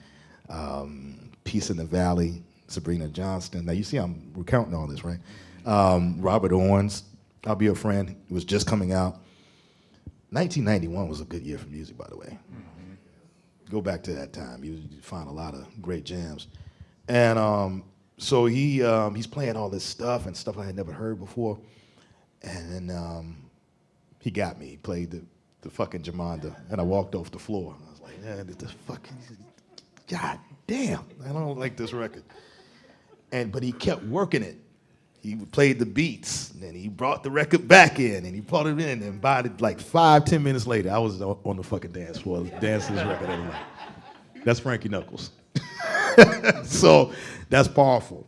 Peace in the Valley, Sabrina Johnston. Now, you see I'm recounting all this, right? Robert Owens. I'll Be Your Friend. It was just coming out. 1991 was a good year for music, by the way. Go back to that time. You find a lot of great jams. And so he's playing all this stuff and stuff I had never heard before. And then he got me. He played the fucking Jamanda, and I walked off the floor. I was like, yeah, this fucking, God damn, I don't like this record. But he kept working it. He played the beats, and then he brought the record back in, and he brought it in, and by like 5-10 minutes later, I was on the fucking dance floor, dancing this record every night. That's Frankie Knuckles. So that's powerful.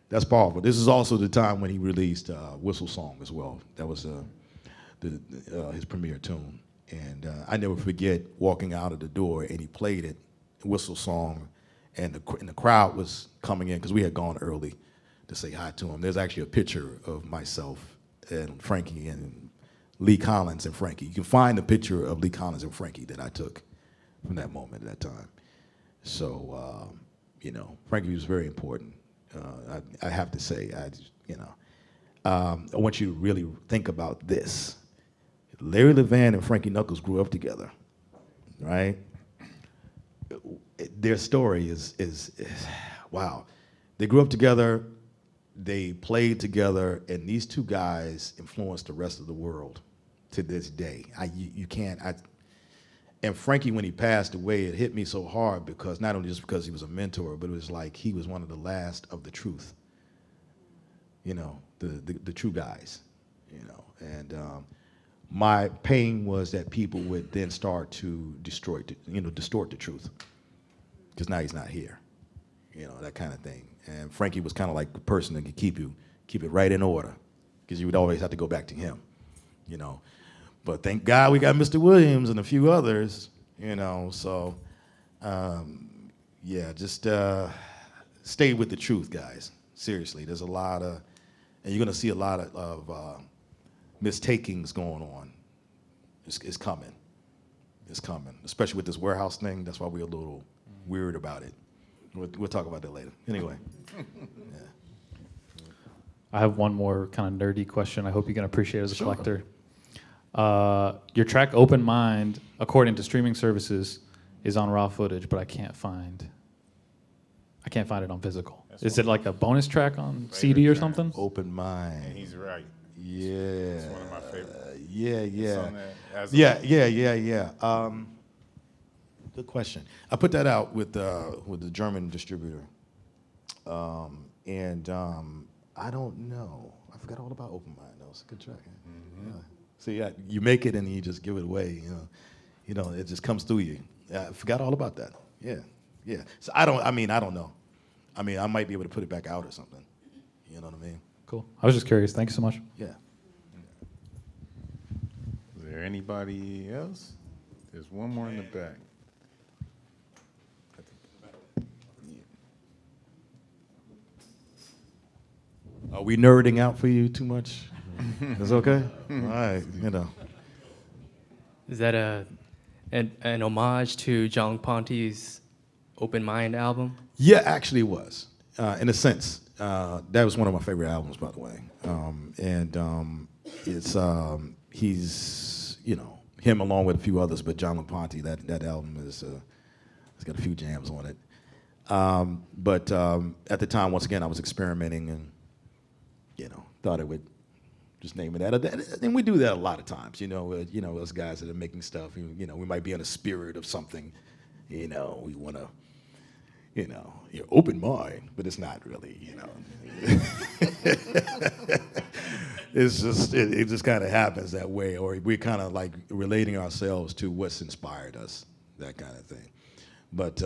That's powerful. This is also the time when he released Whistle Song as well. That was his premiere tune. And I never forget walking out of the door, and he played it, Whistle Song, and the crowd was coming in, because we had gone early to say hi to him. There's actually a picture of myself and Frankie and Lee Collins and Frankie. You can find the picture of Lee Collins and Frankie that I took from that moment at that time. So, Frankie was very important. I have to say, I want you to really think about this. Larry Levan and Frankie Knuckles grew up together, right? Their story is wow. They grew up together, they played together, and these two guys influenced the rest of the world to this day. And Frankie, when he passed away, it hit me so hard, because not only just because he was a mentor, but it was like he was one of the last of the truth. The true guys, And my pain was that people would then start to distort the truth, because now he's not here, that kind of thing. And Frankie was kind of like the person that could keep it right in order, because you would always have to go back to him, But thank God we got Mr. Williams and a few others, So, just stay with the truth, guys. Seriously, there's a lot of, and you're gonna see a lot of mistakings going on. It's coming. It's coming, especially with this warehouse thing. That's why we're a little weird about it. We'll talk about that later. Anyway. Yeah. I have one more kind of nerdy question. I hope you can appreciate it as a collector. Your track Open Mind, according to streaming services, is on raw footage, but I can't find it on physical. Is it like a bonus track on CD or something? Open Mind. And he's right. Yeah. It's one of my favorites. Yeah. Good question. I put that out with the German distributor, and I don't know. I forgot all about Open Mind. That was a good track. Mm-hmm. Yeah. So you make it and you just give it away. It just comes through you. I forgot all about that. Yeah. So I don't know. I might be able to put it back out or something. You know what I mean? Cool. I was just curious. Thank you so much. Yeah. Is there anybody else? There's one more in the back. Are we nerding out for you too much? It's okay? All right, Is that an homage to John Ponte's Open Mind album? Yeah, actually it was. In a sense. That was one of my favorite albums, by the way. It's he's, him along with a few others, but John Ponte, that album is it's got a few jams on it. But at the time, once again, I was experimenting and, thought it would just name it that. And we do that a lot of times, those guys that are making stuff, we might be in a spirit of something, we want to, you're open mind, but it's not really, It's just, it just kind of happens that way, or we're kind of like relating ourselves to what's inspired us, that kind of thing. But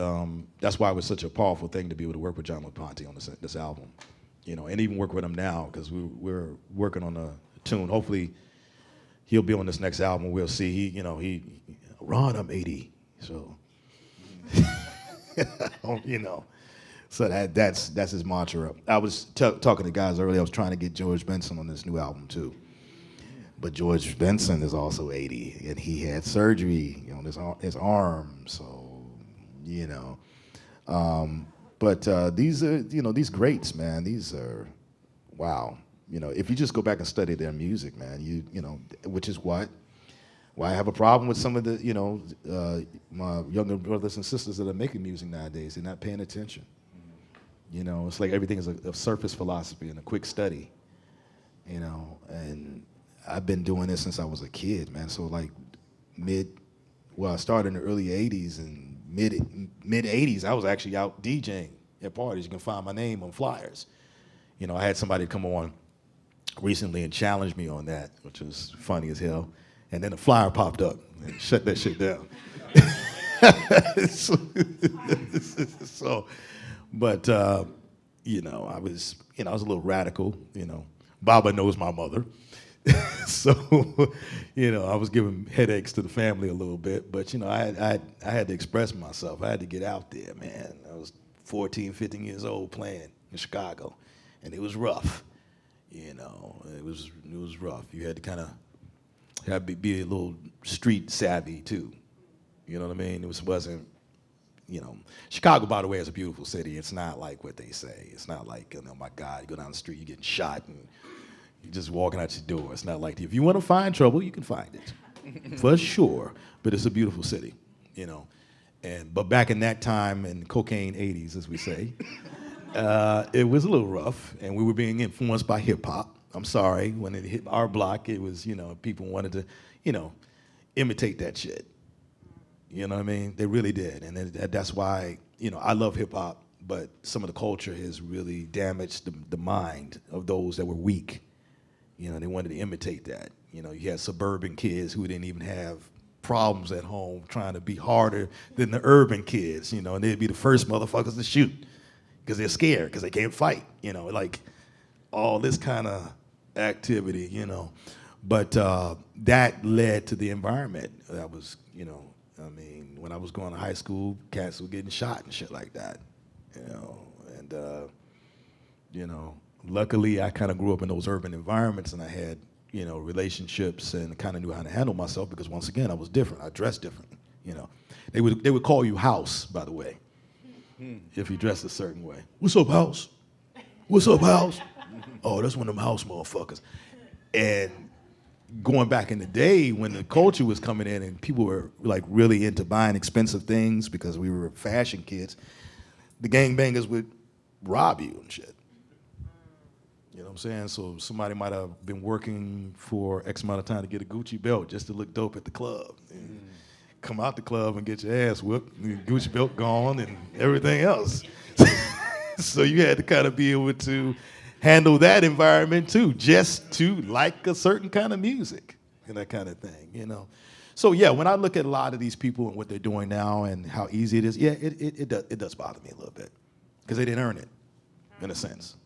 that's why it was such a powerful thing to be able to work with John Ponte on this album, and even work with him now, because we're working on a tune. Hopefully, he'll be on this next album. We'll see. Ron, I'm 80, so So that's his mantra. I was talking to guys earlier. I was trying to get George Benson on this new album too, but George Benson is also 80, and he had surgery on his arm. So, but these are these greats, man. These are wow. You know, if you just go back and study their music, man, you know, which is why I have a problem with some of the, you know, my younger brothers and sisters that are making music nowadays. They're not paying attention. You know, it's like everything is a surface philosophy and a quick study. You know, and I've been doing this since I was a kid, man. So like I started in the early 80s and mid 80s, I was actually out DJing at parties. You can find my name on flyers. You know, I had somebody come on recently and challenge me on that, which was funny as hell. And then a flyer popped up and shut that shit down. But you know, I was a little radical. You know, Baba knows my mother, so you know, I was giving headaches to the family a little bit. But you know, I had to express myself. I had to get out there, man. I was 14, 15 years old playing in Chicago, and it was rough. You know, it was rough. You had to kind of have to be a little street savvy too. You know what I mean? It wasn't, you know, Chicago, by the way, is a beautiful city. It's not like what they say. It's not like, oh my God, you go down the street, you're getting shot, and you're just walking out your door. It's not like that. If you want to find trouble, you can find it, for sure. But it's a beautiful city, you know. But back in that time, in cocaine 80s, as we say, it was a little rough, and we were being influenced by hip hop. I'm sorry, when it hit our block, it was, you know, people wanted to, you know, imitate that shit. You know what I mean? They really did, and that's why, you know, I love hip hop, but some of the culture has really damaged the mind of those that were weak. You know, they wanted to imitate that. You know, you had suburban kids who didn't even have problems at home trying to be harder than the urban kids, you know, and they'd be the first motherfuckers to shoot because they're scared, because they can't fight, you know, like all this kind of activity, you know. But that led to the environment that was, you know, I mean, when I was going to high school, cats were getting shot and shit like that, you know. And, you know, luckily I kind of grew up in those urban environments, and I had, you know, relationships and kind of knew how to handle myself because, once again, I was different. I dressed different, you know. They would call you House, by the way, if you dressed a certain way. What's up, House? What's up, House? Oh, that's one of them House motherfuckers. And going back in the day when the culture was coming in and people were like really into buying expensive things because we were fashion kids, the gangbangers would rob you and shit. You know what I'm saying? So somebody might have been working for X amount of time to get a Gucci belt just to look dope at the club. And come out the club and get your ass whooped, and the Gucci belt gone and everything else. So you had to kind of be able to handle that environment too, just to like a certain kind of music and that kind of thing, you know. So yeah, when I look at a lot of these people and what they're doing now and how easy it is, yeah, it does bother me a little bit because they didn't earn it, in a sense,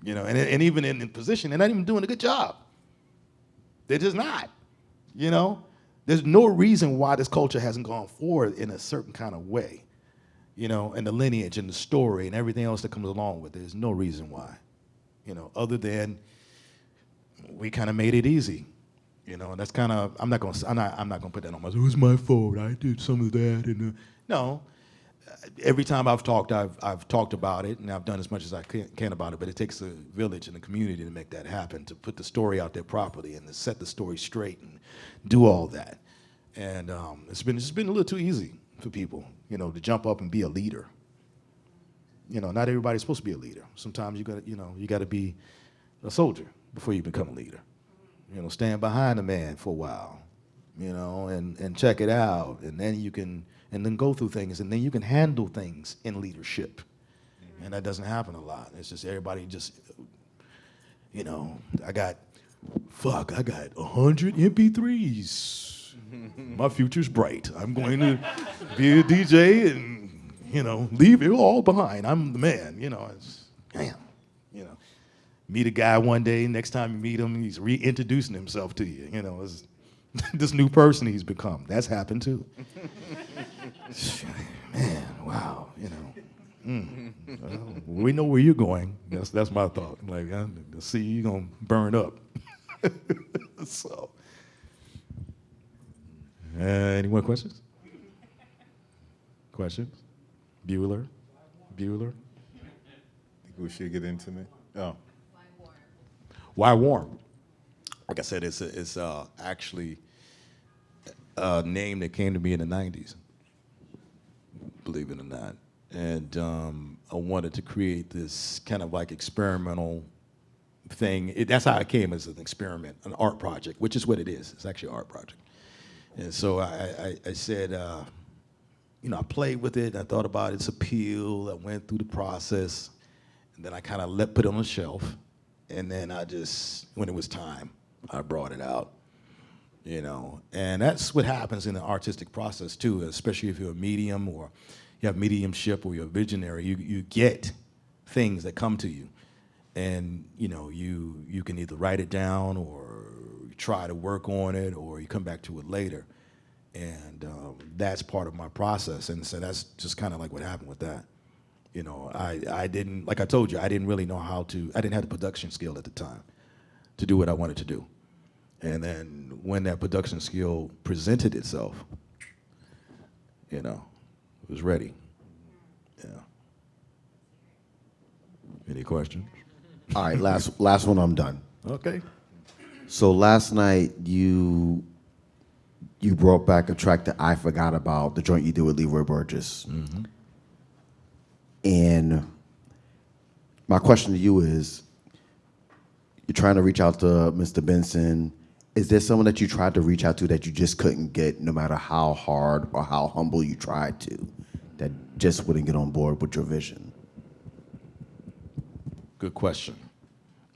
you know. And even in position, they're not even doing a good job. They're just not, you know. There's no reason why this culture hasn't gone forward in a certain kind of way, you know, and the lineage and the story and everything else that comes along with it. There's no reason why. You know, other than we kind of made it easy, you know, and that's kind of, I'm not gonna put that on myself. It was my fault. I did some of that, and no. Every time I've talked about it, and I've done as much as I can about it. But it takes a village and a community to make that happen, to put the story out there properly and to set the story straight and do all that. And it's been a little too easy for people, you know, to jump up and be a leader. You know, not everybody's supposed to be a leader. Sometimes you gotta be a soldier before you become a leader. You know, stand behind a man for a while, you know, and check it out, and then go through things, and then you can handle things in leadership. And that doesn't happen a lot. It's just everybody just, you know, I got 100 MP3s. My future's bright. I'm going to be a DJ and, you know, leave it all behind. I'm the man, you know. It's, damn, you know. Meet a guy one day, next time you meet him, he's reintroducing himself to you. You know, it's this new person he's become. That's happened too. Man, wow, you know. Well, we know where you're going. That's my thought. Like, I see you're gonna burn up. So, any more questions? Questions? Bueller? Think we should get into it? Oh. Why warm? Like I said, it's actually a name that came to me in the 90s, believe it or not. And I wanted to create this kind of like experimental thing. That's how it came, as an experiment, an art project, which is what it is. It's actually an art project. And so I said, I played with it. I thought about its appeal. I went through the process. And then I kind of put it on the shelf. And then I just, when it was time, I brought it out. And that's what happens in the artistic process too, especially if you're a medium or you have mediumship or you're a visionary. You get things that come to you. And you can either write it down or try to work on it, or you come back to it later. And that's part of my process. And so that's just kind of like what happened with that. I didn't, like I told you, I didn't really know I didn't have the production skill at the time to do what I wanted to do. And then when that production skill presented itself, it was ready. Yeah. Any questions? All right, last one, I'm done. Okay. So last night you brought back a track that I forgot about, the joint you did with Leroy Burgess. Mm-hmm. And my question to you is, you're trying to reach out to Mr. Benson. Is there someone that you tried to reach out to that you just couldn't get, no matter how hard or how humble you tried to, that just wouldn't get on board with your vision? Good question.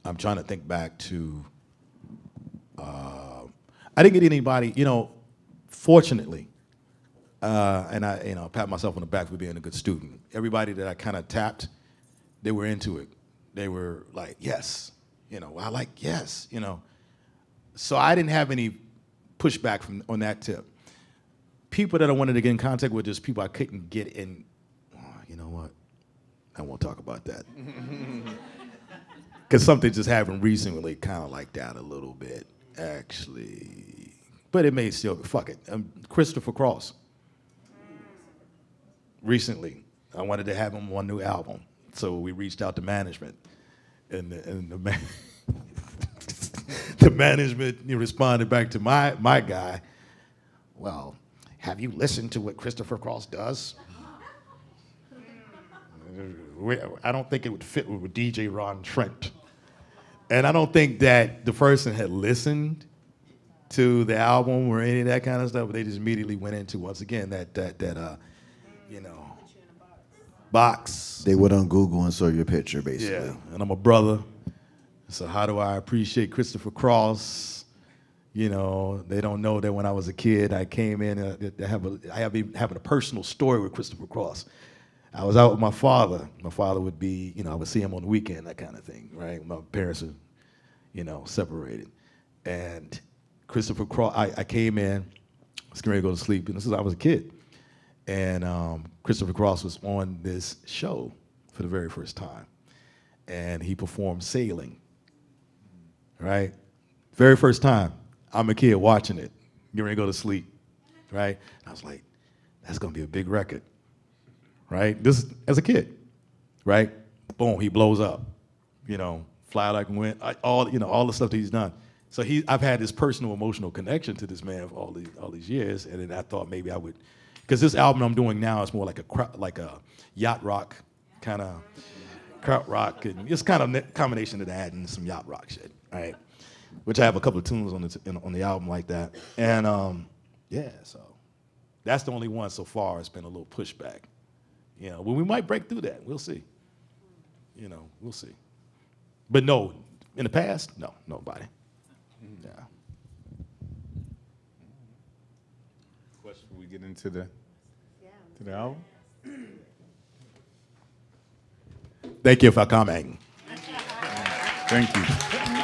I'm trying to think back to, I didn't get anybody, fortunately, and I pat myself on the back for being a good student. Everybody that I kind of tapped, they were into it. They were like, yes, I like yes, So I didn't have any pushback on that tip. People that I wanted to get in contact with, just people I couldn't get in. Oh, you know what? I won't talk about that. Because something just happened recently, kind of like that a little bit, actually. But it may still, fuck it. Christopher Cross. Recently, I wanted to have him on a new album. So we reached out to management. And the management responded back to my guy, well, have you listened to what Christopher Cross does? I don't think it would fit with DJ Ron Trent. And I don't think that the person had listened to the album or any of that kind of stuff, but they just immediately went into, once again, that box. They went on Google and saw your picture, basically. Yeah, and I'm a brother. So how do I appreciate Christopher Cross? They don't know that when I was a kid, I came in, I have a personal story with Christopher Cross. I was out with my father. My father would be, I would see him on the weekend, that kind of thing, right? My parents are, separated. And Christopher Cross, I came in, I was getting ready to go to sleep, and I was a kid. And Christopher Cross was on this show for the very first time. And he performed Sailing, right? Very first time, I'm a kid watching it, getting ready to go to sleep, right? I was like, that's gonna be a big record, right? This as a kid, right? Boom, he blows up, Fly Like a Wind, all the stuff that he's done. So I've had this personal emotional connection to this man for all these years, and then I thought maybe I would, because this album I'm doing now is more like a yacht rock kind of kraut rock, and it's kind of a combination of that and some yacht rock shit, right? Which I have a couple of tunes on the album like that, and so that's the only one so far. It's been a little pushback, but we might break through that. We'll see. We'll see. But no, in the past, no, nobody. Yeah. Question before we get into the album? Thank you for coming. Thank you.